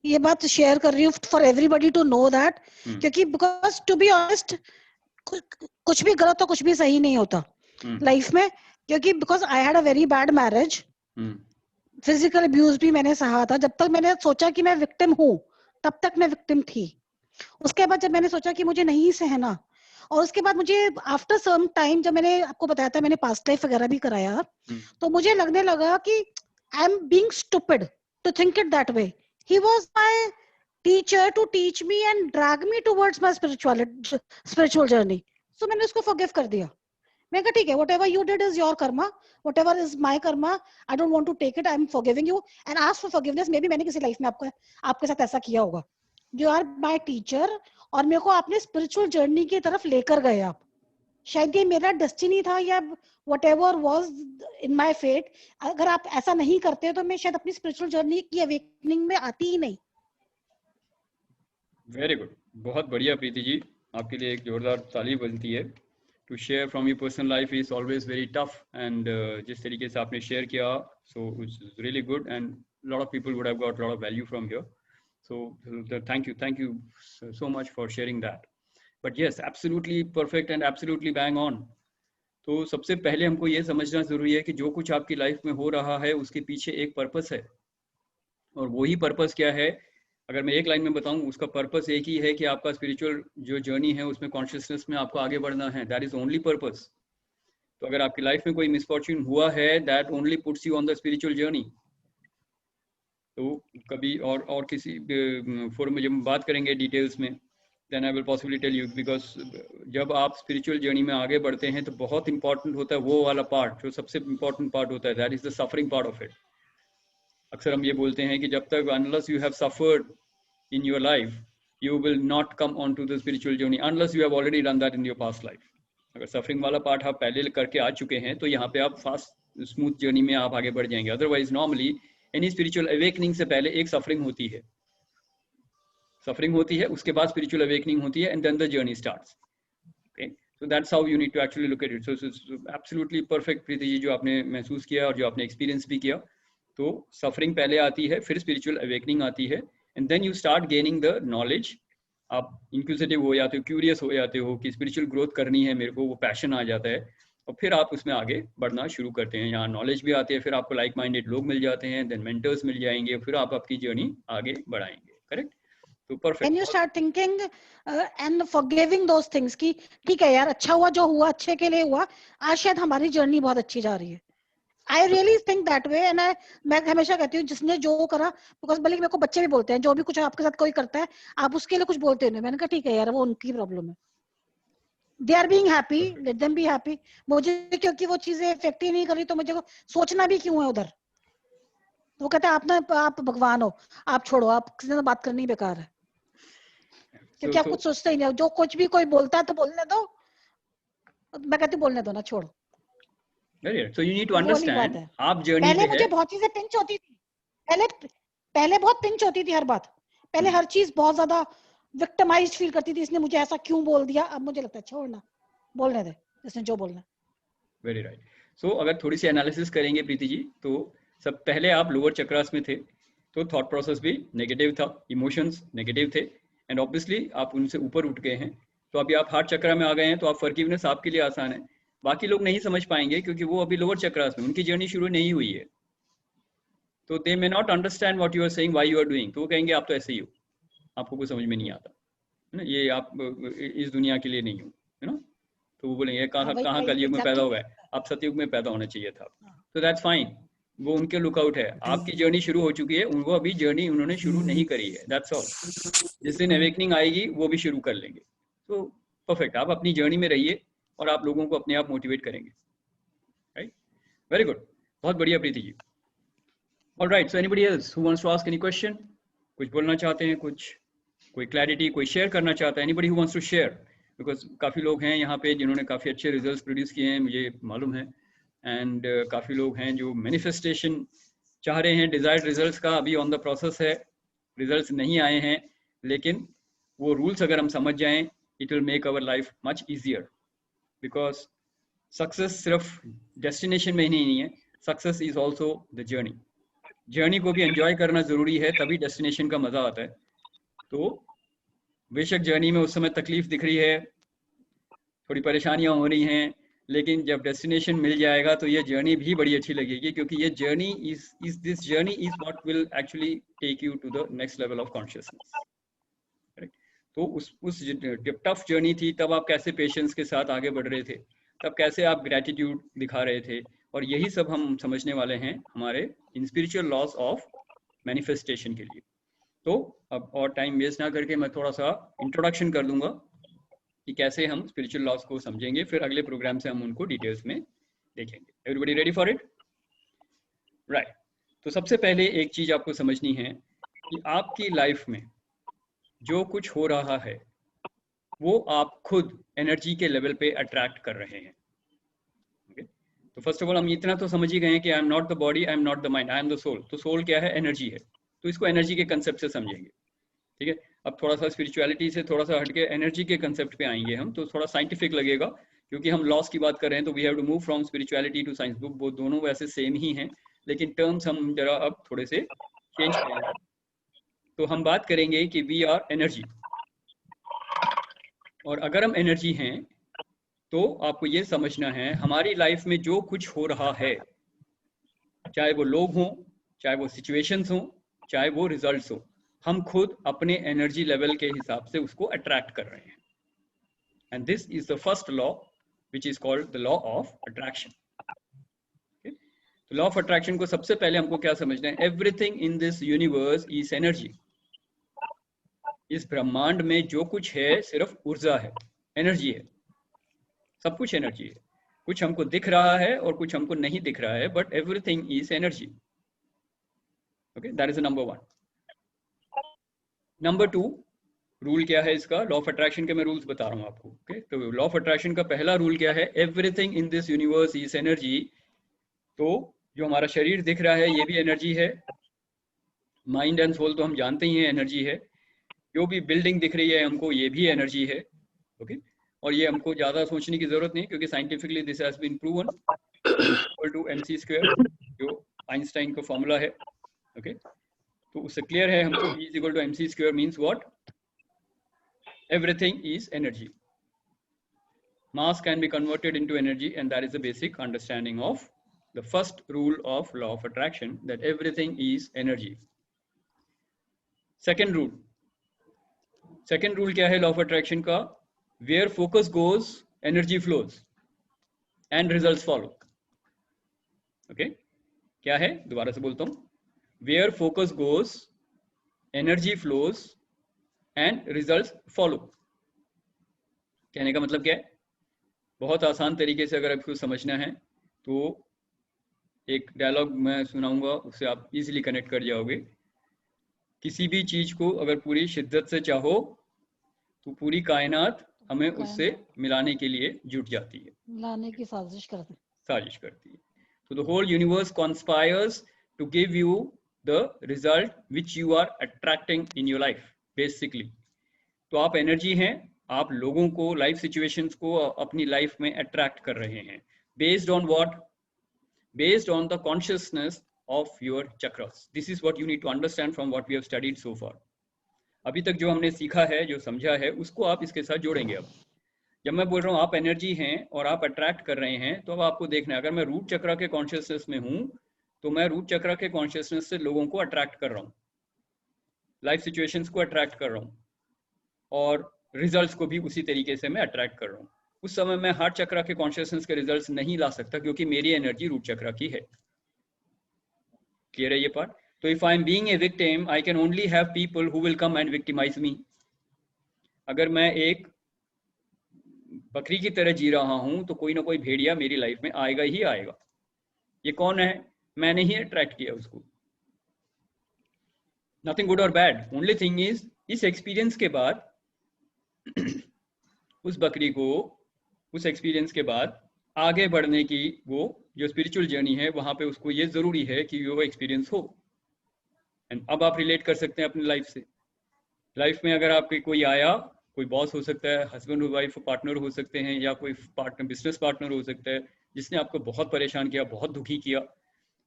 ये बात शेयर कर रही हूँ for everybody to know that. क्योंकि बिकॉज टू बी ऑनेस्ट कुछ भी गलत तो कुछ भी सही नहीं होता लाइफ में. क्योंकि because I had a very bad marriage, physical abuse भी मैंने सहा था. जब तक मैंने सोचा कि मैं विक्टिम हूँ तब तक मैं विक्टिम थी. उसके बाद जब मैंने सोचा कि मुझे नहीं सहना, और उसके बाद मुझे आफ्टर सम टाइम, जब मैंने आपको बताया था मैंने पास्ट लाइफ वगैरह भी कराया, तो मुझे लगने लगा कि I am being stupid to think it that way. He was my teacher to teach me and drag me towards my spiritual journey. So मैंने उसको फॉरगिव कर दिया. मैं कहा ठीक है, whatever you did is your karma, whatever is my karma, I don't want to take it, I am forgiving you and ask for forgiveness. Maybe मैंने किसी लाइफ में आपके साथ ऐसा किया होगा. यू आर माय टीचर और मेरे को आपने स्पिरिचुअल जर्नी की तरफ लेकर गए. आप शायद ये मेरा डेस्टिनी था या whatever was in my fate. अगर आप ऐसा नहीं करते तो मैं शायद अपनी स्पिरिचुअल जर्नी की अवेकनिंग में आती ही नहीं. Very good. बहुत बढ़िया प्रीति जी, आपके लिए एक जोरदार ताली बनती है. To share from your personal life is always very tough, and जिस तरीके से आपने शेयर किया, so it's really good, and lot of people would have got lot of value from here. So thank you so much for sharing that. But yes, absolutely perfect and absolutely bang on. तो सबसे पहले हमको ये समझना जरूरी है कि जो कुछ आपकी लाइफ में हो रहा है उसके पीछे एक पर्पस है, और वही पर्पस क्या है, अगर मैं एक लाइन में बताऊं, उसका पर्पस एक ही है कि आपका स्पिरिचुअल जो जर्नी है उसमें कॉन्शियसनेस में आपको आगे बढ़ना है. That is only purpose. तो अगर आपकी लाइफ में कोई मिसफॉर्च्यून हुआ है, that only puts you on the spiritual journey. तो कभी और किसी फोरम में जब बात करेंगे डिटेल्स में, then I will possibly tell you. Because जब आप स्पिरिचुअल जर्नी में आगे बढ़ते हैं तो बहुत इंपॉर्टेंट होता है वो वाला पार्ट, जो सबसे इंपॉर्टेंट पार्ट होता है, that is the suffering part of it. अक्सर हम ये बोलते हैं कि जब तक unless you have suffered in your life you will not come on to the spiritual journey unless you have already done that in your past life. अगर suffering वाला पार्ट आप पहले करके आ चुके हैं तो यहाँ पे आप फास्ट स्मूथ जर्नी में आप आगे बढ़ जाएंगे. Otherwise normally any spiritual awakening से पहले एक सफरिंग होती है, उसके बाद स्पिरिचुअल अवेकनिंग होती है, and then the journey starts. Okay, so that's how you need to actually look at it. So absolutely perfect Preeti ji, जो आपने महसूस किया और जो आपने एक्सपीरियंस भी किया. तो सफरिंग पहले आती है, फिर स्पिरिचुअल अवेकनिंग आती है, and then you start gaining the knowledge. आप इंक्विजिटिव हो जाते हो, क्यूरियस हो जाते हो कि स्पिरिचुअल ग्रोथ करनी है मेरे को, वो पैशन आ जाता है, और फिर आप उसमें आगे बढ़ना शुरू करते हैं. यहाँ नॉलेज भी आती है, फिर आपको लाइक माइंडेड लोग मिल जाते हैं, देन मेंटर्स मिल जाएंगे, फिर आप आपकी जर्नी आगे बढ़ाएंगे. करेक्ट? तो perfect. When you start thinking and forgiving those things कि ठीक है यार, अच्छा हुआ जो हुआ अच्छे के लिए हुआ, आज शायद हमारी जर्नी बहुत अच्छी जा रही है. I really think that way, and मैं हमेशा कहती हूँ जिसने जो करा, बिकॉज बल्कि मेरे को बच्चे भी बोलते हैं जो भी कुछ आपके साथ कोई करता है आप उसके लिए कुछ बोलते नहीं. मैंने कहा ठीक है यार, वो उनकी प्रॉब्लम है. They are being happy, let them be happy. मुझे क्योंकि वो चीजें इफेक्ट ही नहीं कर रही तो मुझे सोचना भी क्यों है उधर. वो कहते हैं आप भगवान हो, आप छोड़ो, आप किसी से बात करनी बेकार है, क्योंकि आप कुछ सोचते ही नहीं. जो कुछ भी कोई बोलता है तो बोलने दो. मैं कहती हूँ बोलने दो ना, छोड़ो. So you need to understand, आप जर्नी पहले मुझे बहुत चीजें पिंच होती थी, पहले बहुत पिंच होती थी हर बात. पहले हर चीज बहुत ज्यादा विक्टिमाइज्ड फील करती थी, इसने मुझे ऐसा क्यों बोल दिया. अब मुझे लगता है छोड़ना, बोलने दे, इसने जो बोलना. Very right. सो अगर थोड़ी सी एनालिसिस करेंगे प्रीति जी, तो सब पहले आप लोअर चक्रास में थे, तो थॉट प्रोसेस भी नेगेटिव था, इमोशंस नेगेटिव थे, एंड ऑब्वियसली आप उनसे ऊपर उठ गए हैं. तो अभी आप हार्ट चक्रा में आ गए हैं, तो आप फॉरगिवनेस आपके लिए आसान है. बाकी लोग नहीं समझ पाएंगे क्योंकि वो अभी लोअर चक्रास में, उनकी जर्नी शुरू नहीं हुई है. तो they may not understand what you are saying, why you are doing. तो वो कहेंगे आप तो ऐसे ही हो, आपको कुछ समझ में नहीं आता है ना, ये आप इस दुनिया के लिए नहीं हो, है ना. तो वो बोलेंगे कहाँ कलयुग में पैदा हुआ है, आप सतयुग में पैदा होना चाहिए था. तो दैट्स फाइन. वो उनके लुकआउट है। आपकी जर्नी शुरू हो चुकी है, उनको अभी जर्नी उन्होंने शुरू नहीं करी है, दैट्स ऑल। जिस दिन अवेकनिंग आएगी वो भी शुरू कर लेंगे। तो परफेक्ट, आप अपनी जर्नी में रहिए और आप लोगों को अपने आप मोटिवेट करेंगे, राइट? वेरी गुड, बहुत बढ़िया Preeti ji. Alright, so anybody else who wants to ask any question? कुछ बोलना चाहते हैं, कुछ कोई क्लैरिटी, कोई शेयर करना चाहता है? Anybody who wants to share? Because काफ़ी लोग हैं यहाँ पे जिन्होंने काफ़ी अच्छे रिजल्ट्स प्रोड्यूस किए हैं, मुझे मालूम है। एंड काफ़ी लोग हैं जो मैनिफेस्टेशन चाह रहे हैं, डिजायर्ड रिजल्ट्स का अभी ऑन द प्रोसेस है, रिजल्ट्स नहीं आए हैं, लेकिन वो रूल्स अगर हम समझ जाएं, it will make our life much easier. Because success सिर्फ डेस्टिनेशन में ही नहीं है, success is also the journey. Journey को भी एंजॉय करना जरूरी है, तभी डेस्टिनेशन का मजा आता है। तो बेशक जर्नी में उस समय तकलीफ दिख रही है, थोड़ी परेशानियां हो रही हैं, लेकिन जब डेस्टिनेशन मिल जाएगा तो ये जर्नी भी बड़ी अच्छी लगेगी, क्योंकि ये journey is this journey is what will actually take you to the next level of consciousness. तो उस जब टफ जर्नी थी तब आप कैसे पेशेंस के साथ आगे बढ़ रहे थे, तब कैसे आप ग्रेटिट्यूड दिखा रहे थे, और यही सब हम समझने वाले हैं हमारे in spiritual loss of manifestation के लिए। तो अब और टाइम वेस्ट ना करके मैं थोड़ा सा इंट्रोडक्शन कर दूंगा कि कैसे हम स्पिरिचुअल लॉस को समझेंगे, फिर अगले प्रोग्राम से हम उनको डिटेल्स में देखेंगे। Everybody ready for it? Right. तो सबसे पहले एक चीज आपको समझनी है कि आपकी लाइफ में जो कुछ हो रहा है वो आप खुद एनर्जी के लेवल पे अट्रैक्ट कर रहे हैं। तो फर्स्ट ऑफ ऑल हम इतना तो समझ ही गए हैं कि I am not the body, I am not the mind, I am the soul. तो सोल क्या है? एनर्जी है। तो इसको एनर्जी के कंसेप्ट से समझेंगे, ठीक है? अब थोड़ा सा स्पिरिचुअलिटी से थोड़ा सा हटके एनर्जी के कंसेप्ट पे आएंगे हम, तो थोड़ा साइंटिफिक लगेगा, क्योंकि हम लॉस की बात कर रहे हैं। तो we have to move from spirituality to science. बुक वो दोनों वैसे सेम ही हैं, लेकिन टर्म्स हम जरा अब थोड़े से चेंज करेंगे। तो हम बात करेंगे कि वी आर एनर्जी, और अगर हम एनर्जी हैं तो आपको ये समझना है हमारी लाइफ में जो कुछ हो रहा है, चाहे वो लोग हों, चाहे वो सिचुएशंस हों, चाहे वो रिजल्ट्स हो, हम खुद अपने एनर्जी लेवल के हिसाब से उसको अट्रैक्ट कर रहे हैं। And this is the first law which is called the law of attraction. तो लॉ ऑफ अट्रैक्शन को सबसे पहले हमको क्या समझना है? Everything in this universe is energy. इस ब्रह्मांड में जो कुछ है सिर्फ ऊर्जा है, एनर्जी है, सब कुछ एनर्जी है। कुछ हमको दिख रहा है और कुछ हमको नहीं दिख रहा है, but everything is energy. Okay, that is number one. Number two, rule क्या है इसका? लॉ ऑफ अट्रैक्शन के मैं रूल्स बता रहा हूं आपको। ओके, तो लॉ ऑफ अट्रैक्शन का पहला रूल क्या है? Everything in this universe is energy. तो जो हमारा शरीर दिख रहा है ये भी एनर्जी है, माइंड एंड सोल तो हम जानते ही हैं एनर्जी है। जो भी बिल्डिंग दिख रही है हमको ये भी एनर्जी है। ओके, और ये हमको ज्यादा सोचने की जरूरत नहीं, क्योंकि scientifically this has been proven equal to mc², जो आइंस्टाइन का फॉर्मूला है। ओके, तो उससे क्लियर है हमको E is equal to mc² means what? Everything is energy. Mass can be converted into energy, and that is the basic understanding of the first rule of law of attraction, that everything is energy. Second rule क्या है law of attraction का? Where focus goes, energy flows and results follow. Okay, क्या है? दोबारा से बोलता हूं, Where focus goes, energy flows and results follow. कहने का मतलब क्या है? बहुत आसान तरीके से अगर आपको समझना है तो एक डायलॉग मैं सुनाऊंगा, उससे आप इजीली कनेक्ट कर जाओगे। किसी भी चीज को अगर पूरी शिद्दत से चाहो तो पूरी कायनात हमें उससे मिलाने के लिए जुट जाती है, लाने की साजिश करती है। तो the whole universe conspires to give you the result which you are attracting in your life basically. तो आप एनर्जी हैं, आप लोगों को, लाइफ सिचुएशंस को अपनी लाइफ में अट्रैक्ट कर रहे हैं। Based on what? Based on the consciousness of your chakras. This is what you need to understand from what we have studied so far. अभी तक जो हमने सीखा है, जो समझा है, उसको आप इसके साथ जोड़ेंगे। अब जब मैं बोल रहा हूँ आप एनर्जी हैं और आप अट्रैक्ट कर रहे हैं, तो अब आपको देखना है, अगर मैं रूट चक्र के कॉन्शियसनेस में हूँ तो मैं रूट चक्र के कॉन्शियसनेस से लोगों को अट्रैक्ट कर रहा हूँ, लाइफ सिचुएशंस को अट्रैक्ट कर रहा हूँ, और रिजल्ट्स को भी उसी तरीके से मैं अट्रैक्ट कर रहा हूँ। उस समय मैं हार्ट चक्र के कॉन्शियसनेस के रिजल्ट्स नहीं ला सकता, क्योंकि मेरी एनर्जी रूट चक्र की है। क्लियर है ये पार्ट? तो if I am being a victim, I can only have people who will come and victimise me. अगर मैं एक बकरी की तरह जी रहा हूं तो कोई ना कोई भेड़िया मेरी लाइफ में आएगा ही आएगा. ये कौन है? मैंने ही अट्रैक्ट किया उसको. नथिंग गुड और बैड, ओनली थिंग इज इस एक्सपीरियंस के बाद उस बकरी को, उस एक्सपीरियंस के बाद आगे बढ़ने की वो जो स्पिरिचुअल जर्नी है वहां पे उसको ये जरूरी है कि वो एक्सपीरियंस हो. एंड अब आप रिलेट कर सकते हैं अपनी लाइफ से. लाइफ में अगर आपके कोई आया, कोई बॉस हो सकता है, हस्बैंड और वाइफ पार्टनर हो सकते हैं, या कोई पार्टनर बिजनेस पार्टनर हो सकता है जिसने आपको बहुत परेशान किया, बहुत दुखी किया,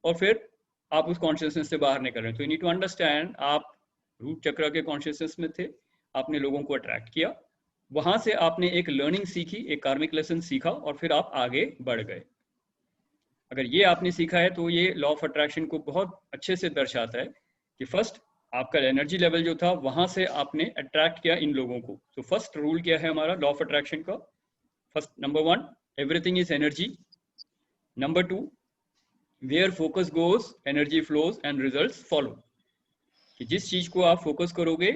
और फिर आप उस कॉन्शियसनेस से बाहर निकल रहे हैं. तो यू नीड टू अंडरस्टैंड, आप रूट चक्र के कॉन्शियसनेस में थे, आपने लोगों को अट्रैक्ट किया, वहां से आपने एक लर्निंग सीखी, एक कार्मिक लेसन सीखा, और फिर आप आगे बढ़ गए. अगर ये आपने सीखा है तो ये लॉ ऑफ अट्रैक्शन को बहुत अच्छे से दर्शाता है कि फर्स्ट आपका एनर्जी लेवल जो था वहां से आपने अट्रैक्ट किया इन लोगों को. तो फर्स्ट रूल क्या है हमारा लॉ ऑफ अट्रैक्शन का? First, number 1, everything is energy. Number 2, where focus goes energy flows and results follow. कि जिस चीज को आप फोकस करोगे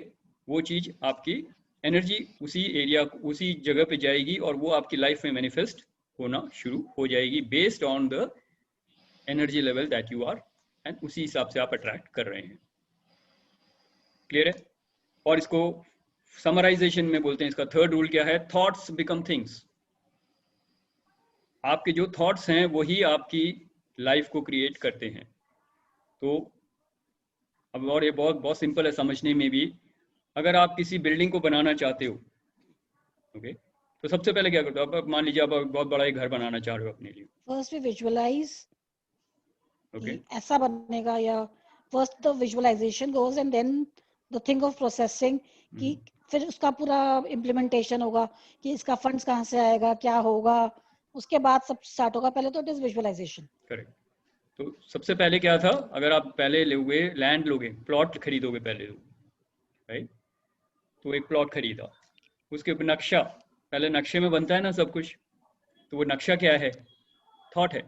वो चीज आपकी एनर्जी उसी एरिया, उसी जगह पे जाएगी और वो आपकी लाइफ में मैनिफेस्ट होना शुरू हो जाएगी based on the energy level that you are, and उसी हिसाब से आप अट्रैक्ट कर रहे हैं. क्लियर है? और इसको समराइजेशन में बोलते हैं, इसका थर्ड रूल क्या है? Thoughts become things. आपके जो थॉट्स हैं वही आपकी लाइफ को क्रिएट करते हैं. तो अब और ये बहुत बहुत सिंपल है समझने में भी. अगर आप किसी बिल्डिंग को बनाना चाहते हो, ओके, तो सबसे पहले क्या करते हो? आप मान लीजिए आप बहुत बड़ा एक घर बनाना चाह रहे हो अपने लिए. फर्स्ट वी विजुअलाइज, ओके, ऐसा बनेगा, या first the visualization goes and then the thing of processing, कि फिर उसका पूरा इम्प्लीमेंटेशन होगा कि इसका फंड्स कहाँ से आएगा, क्या होगा, उसके बाद सब स्टार्ट होगा. पहले तो इट इज विजुअलाइजेशन. करेक्ट. तो सबसे पहले क्या था? अगर आप पहले लोगे, लैंड लोगे, प्लॉट खरीदोगे पहले, राइट? तो एक प्लॉट खरीदा, उसके ऊपर नक्शा, पहले नक्शे में बनता है ना सब कुछ, तो वो नक्शा क्या है? थॉट है,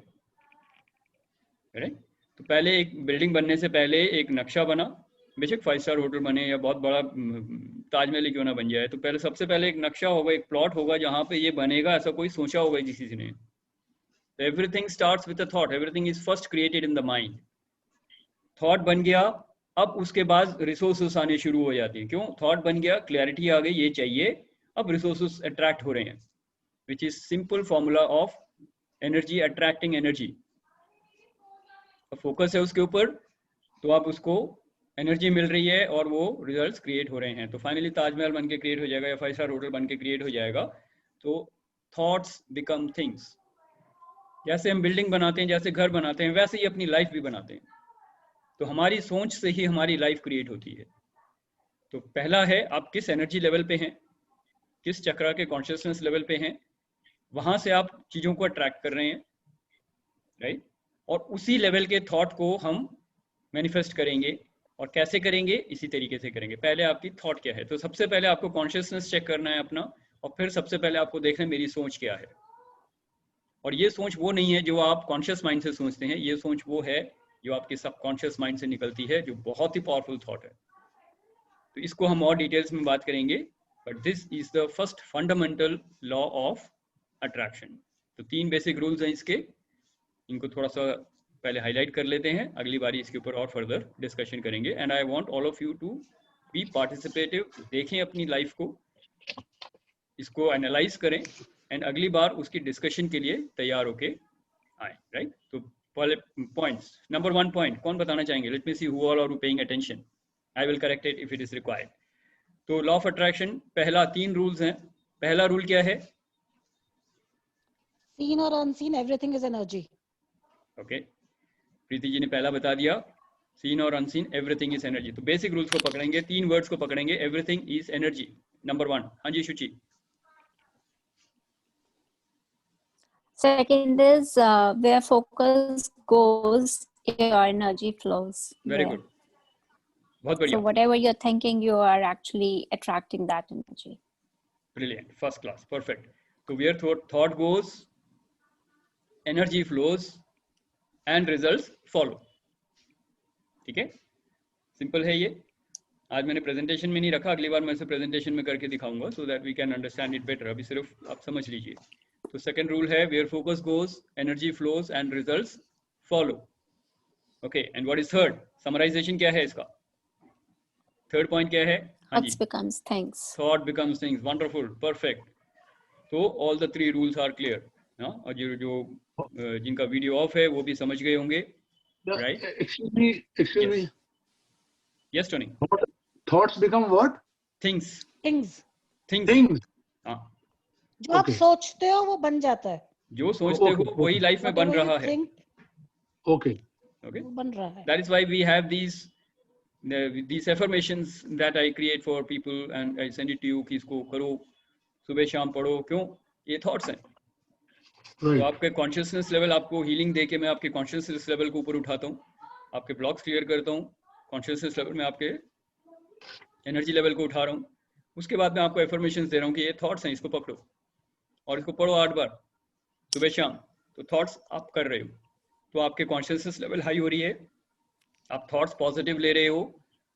राइट? तो पहले एक बिल्डिंग बनने से पहले एक नक्शा बना, बेशक 5 स्टार होटल बने या बहुत बड़ा ताजमहल क्यों ना बन जाए, तो पहले सबसे पहले एक नक्शा होगा, एक प्लॉट होगा जहाँ पे ये बनेगा, ऐसा कोई सोचा होगा किसी ने. तो everything starts with a thought, everything is first created in the mind. Thought बन गया, अब उसके बाद रिसोर्सेस आने शुरू हो जाती हैं. क्यों? थॉट बन गया, क्लैरिटी आ गई, ये चाहिए, अब रिसोर्सेस अट्रैक्ट हो रहे हैं, which is simple formula of energy attracting energy. Focus है उसके ऊपर, तो आप उसको एनर्जी मिल रही है और वो रिजल्ट्स क्रिएट हो रहे हैं. तो फाइनली ताजमहल बन के क्रिएट हो जाएगा या 5 स्टार होटल बन के क्रिएट हो जाएगा. तो थॉट्स बिकम थिंग्स. जैसे हम बिल्डिंग बनाते हैं, जैसे घर बनाते हैं, वैसे ही अपनी लाइफ भी बनाते हैं. तो हमारी सोच से ही हमारी लाइफ क्रिएट होती है. तो पहला है आप किस एनर्जी लेवल पे हैं, किस चक्र के कॉन्शियसनेस लेवल पे हैं, वहां से आप चीजों को अट्रैक्ट कर रहे हैं, राइट? और उसी लेवल के थॉट को हम मैनिफेस्ट करेंगे. और कैसे करेंगे? इसी तरीके से करेंगे. पहले आपकी थॉट क्या है? तो सबसे पहले आपको कॉन्शियसनेस चेक करना है अपना, और फिर सबसे पहले आपको देखना है मेरी सोच क्या है. और ये सोच वो नहीं है जो आप कॉन्शियस माइंड से सोचते हैं, ये सोच वो है जो आपके सबकॉन्शियस माइंड से निकलती है, जो बहुत ही पावरफुल थॉट है. तो इसको हम और डिटेल्स में बात करेंगे, but this is the first fundamental law of attraction. तो 3 बेसिक रूल्स हैं इसके, इनको थोड़ा सा पहले हाईलाइट कर लेते हैं, अगली बारी इसके ऊपर और फर्दर डिस्कशन करेंगे. And I want all of you to be participative. देखें अपनी लाइफ को, इसको एनालाइज करें, एंड अगली बार उसकी डिस्कशन के लिए तैयार होके आए, राइट? तो पहले पॉइंट्स, नंबर 1 पॉइंट कौन बताना चाहेंगे? Let me see who all are paying attention. I will correct it if it is required. तो लॉ ऑफ अट्रैक्शन पहला 3 रूल्स हैं. पहला रूल क्या है? सीन और unseen, everything is energy. Okay, Preeti ji ने पहला बता दिया, सीन और अनसीन, एवरीथिंग इज एनर्जी. तो बेसिक रूल्स को पकड़ेंगे, 3 वर्ड्स को पकड़ेंगे. Everything is energy, number 1. हाँ जी Shuchi. Second is where focus goes, your energy flows. Very good, बहुत बढ़िया. So whatever you're thinking, you are actually attracting that energy. Brilliant, first class, perfect. So where thought goes, energy flows and results follow. ठीक है, simple है ये। आज मैंने presentation में नहीं रखा, अगली बार मैं इसे प्रेजेंटेशन में करके दिखाऊंगा so that we can understand it better. अभी सिर्फ आप समझ लीजिए। तो सेकंड रूल है where focus goes energy flows and results follow. Okay, and what is third? Summarisation क्या है इसका? थर्ड पॉइंट क्या है? हाँ जी, Thoughts becomes things. Thought becomes things. Wonderful, perfect. तो all the 3 rules are clear. और जो जिनका वीडियो ऑफ है वो भी समझ गए होंगे, right? Excuse me. Yes Tony. Thoughts become what? Things. Things, Things. हाँ, जो आप Okay. सोचते हो वो बन जाता है। जो सोचते हो Okay, वही okay. लाइफ में बन Whatever you रहा है। think, Okay. Okay, वो बन रहा है। that is why we have these affirmations that I create for people and I send it to you कि इसको करो, सुबह शाम पढ़ो। क्यों? ये थॉट्स हैं। तो Right. आपके कॉन्शियसनेस लेवल, आपको हीलिंग देके मैं आपके कॉन्शियसनेस लेवल को ऊपर उठाता हूँ, आपके ब्लॉक्स क्लियर करता हूँ, कॉन्शियसनेस लेवल में आपके एनर्जी लेवल को उठा रहा हूँ। उसके बाद मैं आपको एफर्मेशंस दे रहा हूँ कि ये थॉट्स हैं, इसको पकड़ो और इसको पढ़ो 8 बार सुबह शाम। तो थॉट्स आप कर रहे हो तो आपके कॉन्शियसनेस लेवल हाई हो रही है, आप थॉट्स पॉजिटिव ले रहे हो,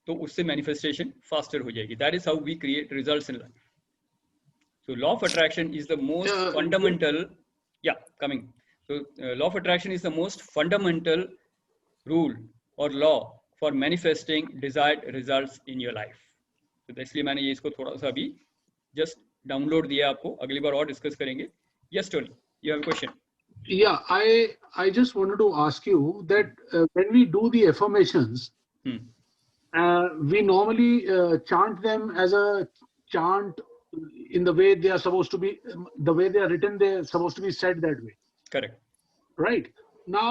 तो उससे मैनिफेस्टेशन फास्टर हो जाएगी। That is how we create results in life. So law of attraction is the most fundamental, coming. So law of attraction is the most fundamental rule or law for manifesting desired results in your life. तो इसलिए मैंने ये इसको थोड़ा सा अभी just download दिया आपको, अगली बार और डिस्कस करेंगे। Yes Tony, you have a question? Yeah, I just wanted to ask you that when we do the affirmations, we normally chant them as a chant in the way they are supposed to be, the way they are written, they are supposed to be said that way. Correct. Right. Now,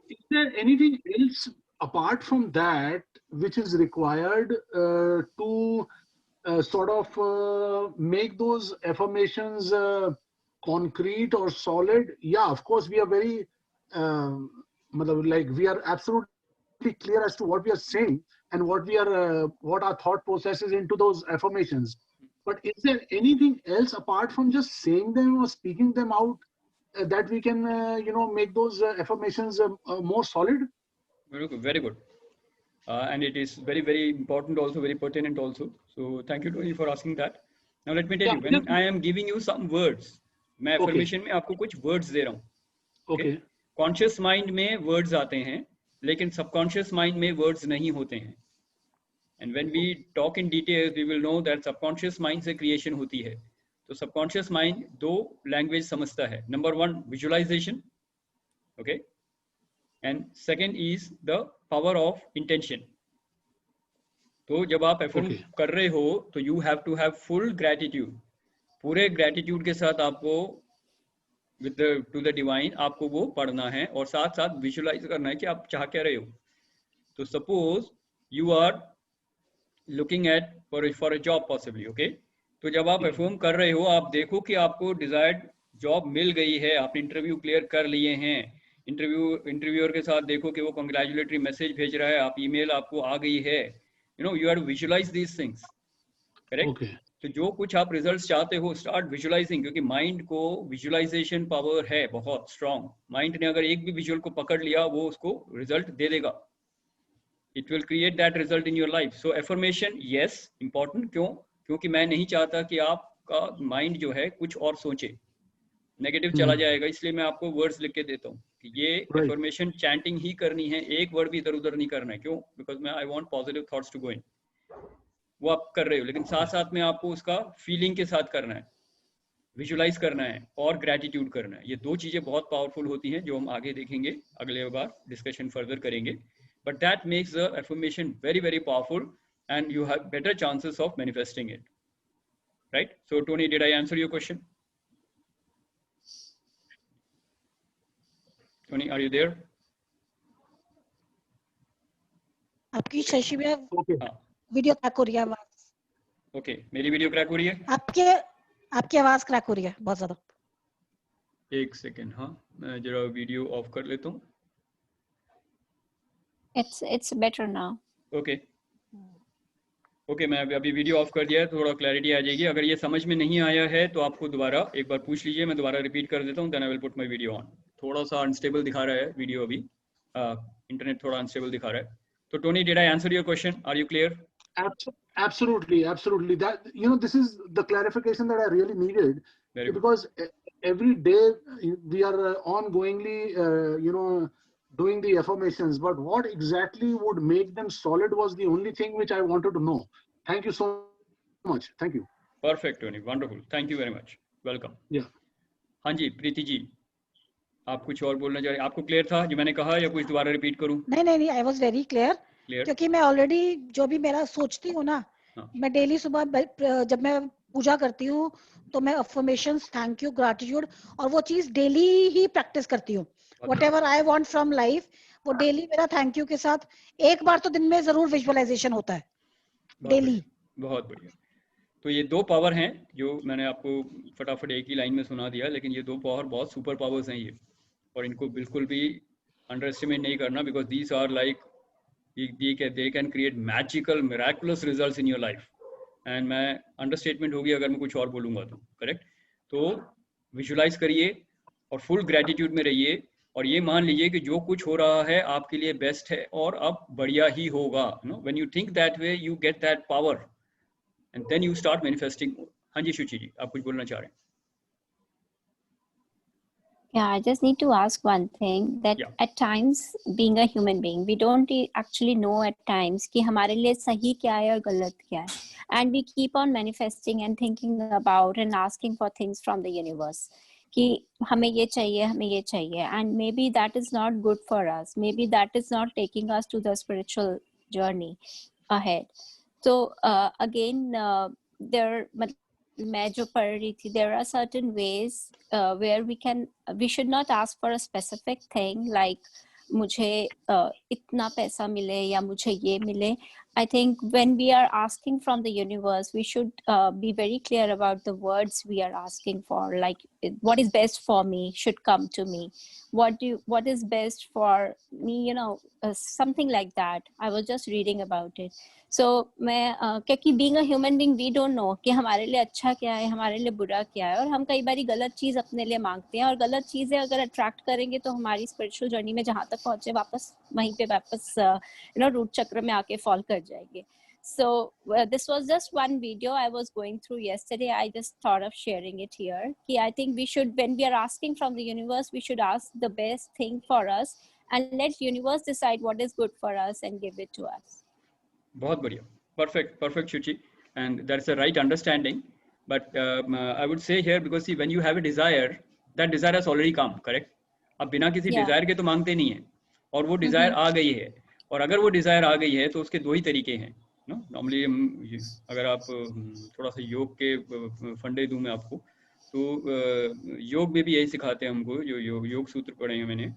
is there anything else apart from that which is required to sort of make those affirmations concrete or solid? Yeah, of course, we are very, like we are absolutely clear as to what we are saying and what we are, what our thought process is into those affirmations. But is there anything else apart from just saying them or speaking them out that we can, make those affirmations more solid? Very good, very good. And it is very, very important also, very pertinent also. So thank you, Tony, for asking that. Now let me tell you, when I am giving you some words, मैं affirmation में आपको कुछ words दे रहा हूँ. Okay. Conscious mind में words आते हैं, लेकिन subconscious mind में words नहीं होते हैं. And when we talk in details, we will know that subconscious mind से creation होती है. तो subconscious mind 2 language समझता है. Number 1, visualization, okay, and second is the power of intention. तो जब आप affirm कर रहे हो, तो you have to have full gratitude. पूरे gratitude के साथ आपको to the divine आपको वो पढ़ना है और साथ साथ visualize करना है कि आप चाह क्या रहे हो. तो suppose you are looking at for a job possibly, okay? तो जब आप affirm कर रहे हो, आप देखो कि आपको desired job मिल गई है, आपने इंटरव्यू क्लियर कर लिए हैं, इंटरव्यूअर के साथ देखो कि वो congratulatory मैसेज भेज रहा है, आप ईमेल आपको आ गई है, you have to visualize these things, correct? Okay. तो जो कुछ आप रिजल्ट्स चाहते हो, स्टार्ट विजुअलाइजिंग, क्योंकि माइंड को विजुअलाइजेशन पावर है बहुत स्ट्रॉन्ग. माइंड ने अगर एक भी विजुअल को पकड़ लिया, वो उसको रिजल्ट दे देगा. It will create that result in your life. So affirmation yes important. क्यों? क्योंकि मैं नहीं चाहता कि आपका माइंड जो है कुछ और सोचे, नेगेटिव चला जाएगा, इसलिए मैं आपको वर्ड्स लिख के देता हूँ कि ये एफर्मेशन चैंटिंग ही करनी है, एक वर्ड भी इधर उधर नहीं करना है. क्यों? बिकॉज मैं I want positive thoughts to go in. वो आप कर रहे हो, लेकिन साथ साथ में आपको उसका फीलिंग के साथ करना है, विजुअलाइज करना है और ग्रेटिट्यूड करना है. ये 2 चीजें बहुत पावरफुल होती हैं, जो हम आगे देखेंगे, अगले बार डिस्कशन फर्दर करेंगे. But that makes the affirmation very very powerful and you have better chances of manifesting it. Right? So Tony, did I answer your question? Tony, are you there? आपकी शशि में हाँ, वीडियो क्रैक हो रही है आवाज. Okay, मेरी video crack हो रही है? आपकी आवाज क्रैक हो रही है बहुत ज्यादा. एक सेकेंड. हाँ, मैं जरा वीडियो ऑफ कर लेता हूँ. It's better now. Okay okay, मैं अभी वीडियो ऑफ कर दिया है, थोड़ा क्लैरिटी आ जाएगी. अगर ये समझ में नहीं आया है तो आपको दोबारा एक बार पूछ लीजिए, मैं दोबारा रिपीट कर देता हूँ. Then I will put my video on. थोड़ा सा अनस्टेबल दिखा रहा है वीडियो अभी, इंटरनेट थोड़ा अनस्टेबल दिखा रहा है, So Tony, did I answer your question? Are you clear? Absolutely, absolutely. That, you know, this is the clarification that I really needed. Very good. Because every day we are ongoingly, you know, doing the affirmations, but what exactly would make them solid was the only thing which I wanted to know. Thank you so much. Thank you. Perfect, Tony. Wonderful. Thank you very much. Welcome. Yeah. हाँ जी, प्रीति जी, आप कुछ और बोलना चाह रहे हैं? आपको clear था जो मैंने कहा या कुछ दोबारा रिपीट करूं? नहीं, आई वाज वेरी क्लियर, क्योंकि मैं ऑलरेडी जो भी मेरा सोचती हूँ ना, मैं डेली सुबह जब मैं पूजा करती हूँ तो मैं अफर्मेशंस, थैंक यू, ग्रैटिट्यूड और वो चीज डेली ही प्रैक्टिस करती हूँ. Whatever I want from life, वो डेली मेरा थैंक यू के साथ एक बार तो दिन में जरूर विजुअलाइजेशन होता है डेली. बहुत बढ़िया. तो ये दो पावर हैं जो मैंने आपको फटाफट एक ही लाइन में सुना दिया, लेकिन ये दो पावर बहुत सुपर पावर्स हैं ये, और इनको बिल्कुल भी अंडर एस्टिमेट नहीं करना, because these are like they can create magical miraculous results in your life. And मैं अंडरस्टेटमेंट होगी अगर मैं कुछ और बोलूंगा तो, करेक्ट. तो विजुलाइज करिए और फुल ग्रेटिट्यूड में रहिए और ये मान लीजिए कि जो कुछ हो रहा है आपके लिए बेस्ट है और अब बढ़िया ही होगा. No, when you think that way you get that power and then you start manifesting. हाँ जी शुचि जी, आप कुछ बोलना चाह रहे हैं? Yeah, I just need to ask one thing, that at times being a human being, we don't actually know at times कि हमारे लिए सही क्या है और गलत क्या है, and we keep on manifesting and thinking about and asking for things from the universe कि हमें ये चाहिए, and maybe that is not good for us, maybe that is not taking us to the spiritual journey ahead. So again, मैं जो पढ़ रही थी, there are certain ways where we should not ask for a specific thing like मुझे इतना पैसा मिले या मुझे ये मिले. I think when we are asking from the universe, we should be very clear about the words we are asking for. Like, what is best for me should come to me. What is best for me, you know, something like that. I was just reading about it. So मैं क्योंकि being a human being, we don't know कि हमारे लिए अच्छा क्या है, हमारे लिए बुरा क्या है, और हम कई बारी गलत चीज़ अपने लिए मांगते हैं, और गलत चीज़ें अगर अट्रैक्ट करेंगे तो हमारी स्पिरिचुअल जर्नी में जहाँ तक पहुँचे वापस वहीं पे वापस रूट चक्र में आके फॉल कर जाएंगे. So this was just one video I was going through yesterday. I just thought of sharing it here. कि I think we should, when we are asking from the universe, we should ask the best thing for us and let universe decide what is good for us and give it to us. बहुत बढ़िया, perfect Shuchi, and that's the right understanding. But I would say here, because see, when you have a desire, that desire has already come, correct? अब बिना किसी desire के तो मांगते नहीं है, और वो desire आ गई है, और अगर वो desire आ गई है तो उसके दो ही तरीके हैं. नो, नॉर्मली अगर आप थोड़ा सा योग के फंडे दूं मैं आपको, तो योग में भी यही सिखाते हैं हमको, जो योग सूत्र पढ़े हैं मैंने,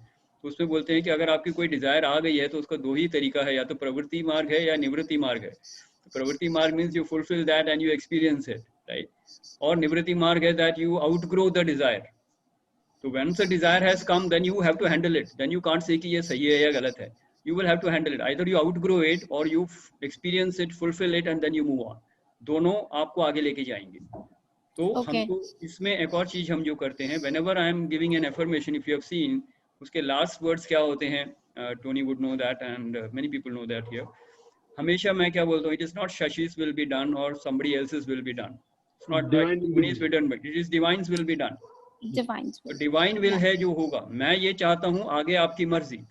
तो उसमें बोलते हैं कि अगर आपकी कोई डिजायर आ गई है तो उसका दो ही तरीका है, या तो प्रवृत्ति मार्ग है या निवृत्ति मार्ग है. तो प्रवृत्ति मार्ग means you fulfil that and you experience it, right, और निवृत्ति मार्ग है that you outgrow the desire. तो once the desire has come, then you have to handle it, then you can't say कि ये सही है या गलत है. You will have to handle it. Either you outgrow it or you experience it, fulfill it, and then you move on. दोनों आपको आगे लेके जाएंगे. तो हमको इसमें एक और चीज हम जो करते हैं, whenever I am giving an affirmation, if you have seen, उसके last words क्या होते हैं? Tony would know that, and many people know that here. हमेशा मैं क्या बोलता हूँ? It is not Shashi's will be done or somebody else's will be done. It's not that Tony's will be done, but it is divine's will be done. Divine will है जो होगा. मैं ये चाहता हूँ, आगे आपकी मर्जी.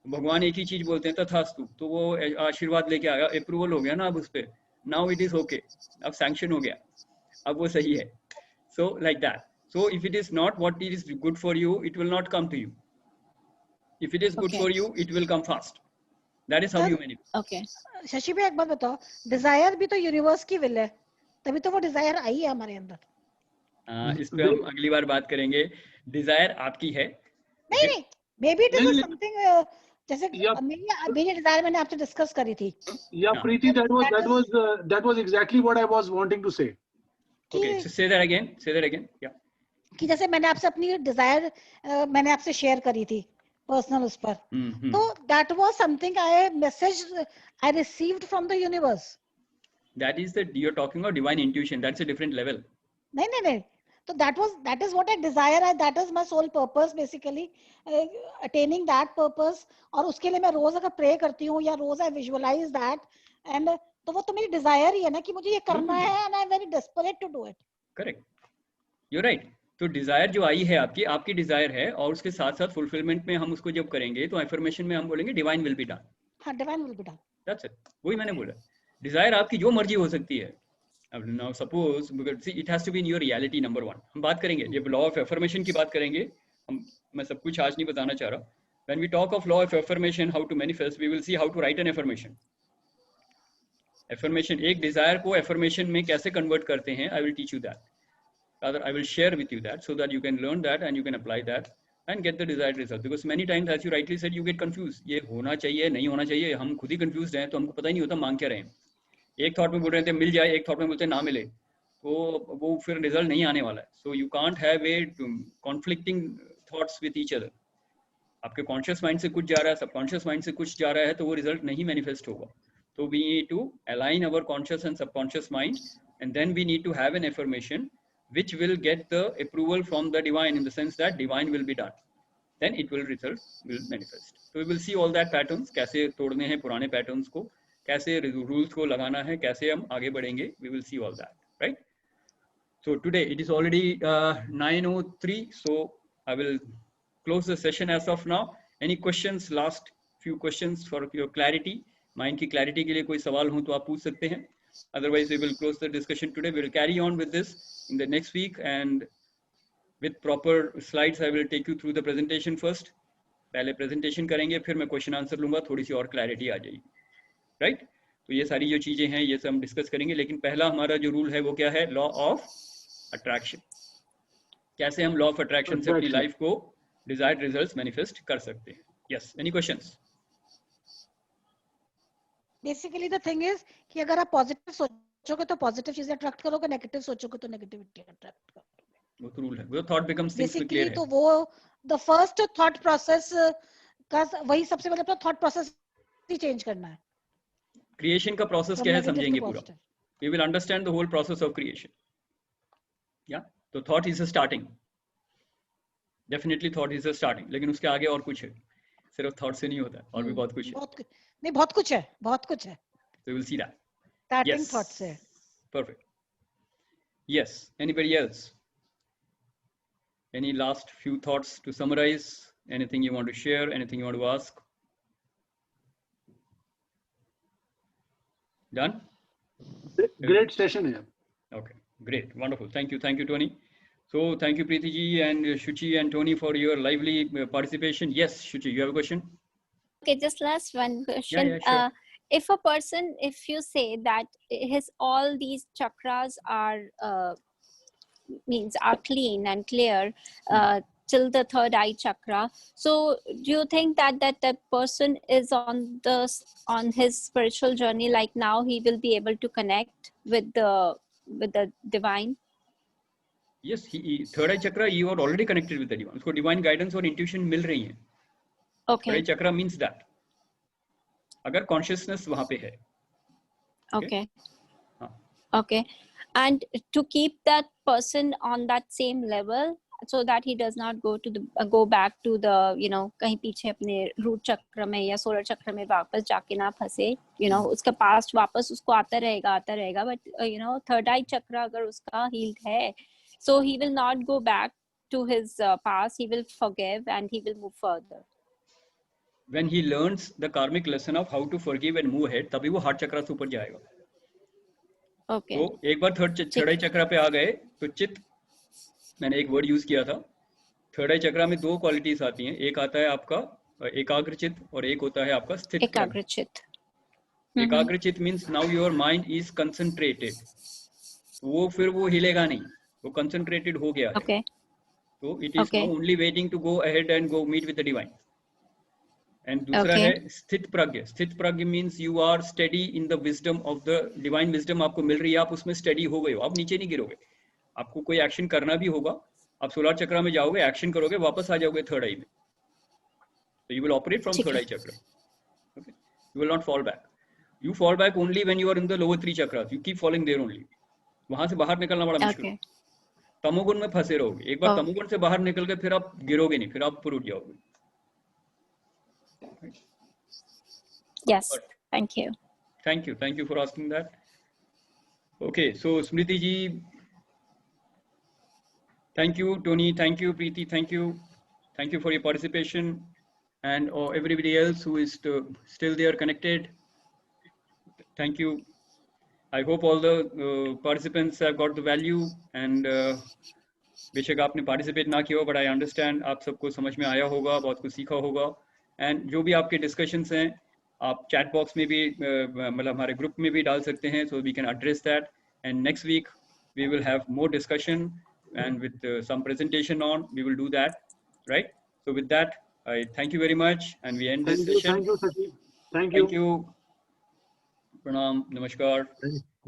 भगवान एक ही चीज बोलते हैं, तथास्तु. तो वो आशीर्वाद लेके आया, अप्रूवल हो गया ना अब उस पे. नाउ इट इज ओके, अब सैंक्शन हो गया, अब वो सही है. So like that. So if it is not what it is good for you, it will not come to you. If it is good for you, it will come fast. That is how you manifest. Okay Shashi भाई, एक बात बताओ, Dzire भी तो universe की will है, तभी तो वो डिजायर आई है हमारे अंदर. इस पे हम अगली बार बात करेंगे. डिजायर आपकी है. नहीं, may be it is something, जैसे मेरी डिजायर मैंने आपसे डिस्कस करी थी. या प्रीति, that was exactly what I was wanting to say. Okay, so say that again. Yeah. कि जैसे मैंने आपसे अपनी डिजायर मैंने आपसे शेयर करी थी पर्सनल उस पर, तो that was something message I received from the universe. That is that you're talking about divine intuition. That's a different level. नहीं, So that is what I desire, and that is my sole purpose basically, attaining that purpose. और उसके लिए मैं रोज अगर pray करती हूँ या रोज I visualize that, and तो वो तो मेरी desire ही है ना कि मुझे ये करना है, and I'm very desperate to do it. Correct. You're right. तो डिजायर जो आई है आपकी डिजायर है, और उसके साथ साथ फुलफिलमेंट में हम उसको जब करेंगे तो एफर्मेशन में हम बोलेंगे डिवाइन विल बी डन. हाँ, divine will be done. That's it. वही मैंने बोला. डिजायर आपकी जो मर्जी हो सकती है. अब now suppose see it has to be in your reality number one. हम बात करेंगे जब लॉ ऑफ एफर्मेशन की बात करेंगे, मैं सब कुछ आज नहीं बताना चाह रहा. When we talk of law of affirmation, how to manifest, we will see how to write an affirmation. Affirmation, एक desire को affirmation में कैसे convert करते हैं, I will teach you that. Rather, I will share with you that so that you can learn that and you can apply that and get the desired result. Because many times, as you rightly said, you get confused. ये होना चाहिए, नहीं होना चाहिए, हम खुद ही confused हैं, तो हमको पता ही नहीं होता मांग क्या रहे हैं. एक थॉट में बोल रहे थे मिल जाए, एक थॉट में बोलते हैं ना मिले, तो वो फिर रिजल्ट नहीं आने वाला है. So you can't have a conflicting thoughts with each other. आपके कॉन्शियस माइंड से कुछ जा रहा है, सबकॉन्शियस माइंड से कुछ जा रहा है, तो वो रिजल्ट नहीं मैनिफेस्ट होगा. तो we need to align our conscious and subconscious mind, and then we need to have an affirmation which will get the approval from the divine, in the sense that divine will be done, then it will manifest. So we will see all that patterns, कैसे तोड़ने हैं पुराने patterns को, कैसे rules को लगाना है, कैसे हम आगे बढ़ेंगे. We will see all that, right? So today it is already 9:03, so I will close the session as of now. Any questions? Last few questions for your clarity. Mind की clarity के लिए कोई सवाल हो तो आप पूछ सकते हैं. Otherwise, we will close the discussion today. We will carry on with this in the next week, and with proper slides, I will take you through the presentation first. पहले presentation करेंगे, फिर मैं question answer लूँगा, थोड़ी सी और clarity आ जाएगी, right? तो ये सारी जो चीजें हैं, ये सब हम discuss करेंगे. लेकिन पहला हमारा जो rule है वो क्या है? Law of attraction. कैसे हम law of attraction से अपनी life को desired results manifest कर सकते हैं? Yes. Any questions? Basically the thing is कि अगर आप पॉजिटिव सोचोगे तो पॉजिटिव चीजें अट्रैक्ट करोगे, नेगेटिव सोचोगे तो नेगेटिविटी अट्रैक्ट करोगे. वो तो रूल है. वो थॉट बिकम्स थिंग्स में क्लियर है. तो वो द फर्स्ट थॉट प्रोसेस का वही सबसे पहले अपना थॉट प्रोसेस ही चेंज करना है. क्रिएशन का प्रोसेस क्या है समझेंगे पूरा. We will understand the whole process of creation. या तो thought is a starting. Definitely thought is a starting, लेकिन उसके आगे और कुछ है. सिर्फ थॉट से नहीं होता, और भी बहुत कुछ है. नहीं, बहुत कुछ है, बहुत कुछ है. So we'll see that. Starting thoughts है. Perfect. Yes. Anybody else? Any last few thoughts to summarize? Anything you want to share? Anything you want to ask? Done? Great session here. Okay. Great. Wonderful. Thank you. Thank you, Tony. So thank you, Preeti ji and Shuchi and Tony, for your lively participation. Yes, Shuchi, you have a question? Okay, just last one question. Yeah, sure. If a person, if you say that his all these chakras are are clean and clear till the third eye chakra, so do you think that the person is on his spiritual journey, like now he will be able to connect with the divine? Yes, third eye chakra, you are already connected with the divine. उसको divine guidance और intuition मिल रही है. Okay. Third eye chakra means that. अगर consciousness वहाँ पे है. Okay. हाँ. Okay. And to keep that person on that same level, so that he does not go back to the कहीं पीछे अपने root chakra में या solar chakra में वापस जाके ना फंसे, उसका past वापस उसको आता रहेगा, but third eye chakra अगर उसका healed है, so he will not go back to his past. He will forgive and he will move further. When he learns the karmic lesson of how to forgive and move ahead, तभी वो heart chakra से ऊपर जाएगा. Okay. तो एक बार third आई चक्रा पे आ गए तो चित्त, मैंने एक वर्ड यूज किया था. थर्ड आई चक्रा में दो क्वालिटीज आती हैं. एक आता है आपका एकाग्र चित्त और एक होता है आपका स्थित एकाग्र चित्त. एकाग्र चित्त means now your mind is concentrated. वो फिर वो हिलेगा नहीं, वो कंसंट्रेटेड हो गया है. Okay. तो it is only waiting to go ahead and go meet with the divine. And दूसरा है स्थित प्रज्ञ. स्थित प्रज्ञ means you are study in the wisdom of the divine. Wisdom आपको मिल रही है, आप उसमें स्टडी हो गए हो, आप नीचे नहीं गिरोगे. आपको कोई एक्शन करना भी होगा, आप सोलर चक्र में जाओगे, एक्शन करोगे, वापस आ जाओगे थर्ड आई में. So you will operate from third eye chakra. Okay, you will not fall back. You fall back only when you are in the lower three chakras. You keep falling there only. वहां से बाहर निकलना बड़ा मुश्किल है. तमोगुण में फंसे रहोगे। एक बार तमोगुण से बाहर निकल के फिर आप गिरोगे नहीं, फिर आप ऊपर उठ जाओगे। Yes, thank you. Thank you for asking that. Okay, so Smriti ji, thank you. Tony, thank you. Preeti, thank you for your participation, and everybody else who is still there connected. Thank you. I hope all the participants have got the value, and बेशक आपने participate ना किया हो, but I understand आप सबको समझ में आया होगा, बहुत कुछ सीखा होगा। एंड जो भी आपके डिस्कशंस हैं आप चैट बॉक्स में भी मतलब हमारे ग्रुप में भी डाल सकते हैं, so we can address that. And next week we will have more discussion and with some presentation on, we will do that, right? So with that I thank you very much and we end this session. Thank you, प्रणाम, नमस्कार।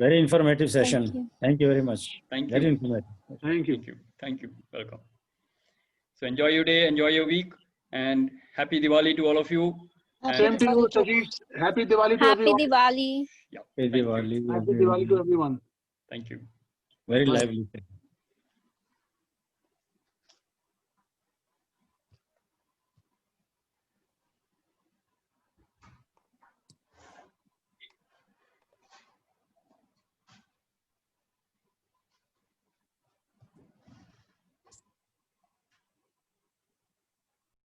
Very informative session. Thank you very much. Thank you. Very informative. Thank you. Welcome. So enjoy your day, enjoy your week, and happy Diwali to all of you. Same to you, Sajeev. Happy Diwali to everyone. Happy Diwali. Yeah. Happy Diwali. Happy Diwali to everyone. Thank you. Very Bye. lively.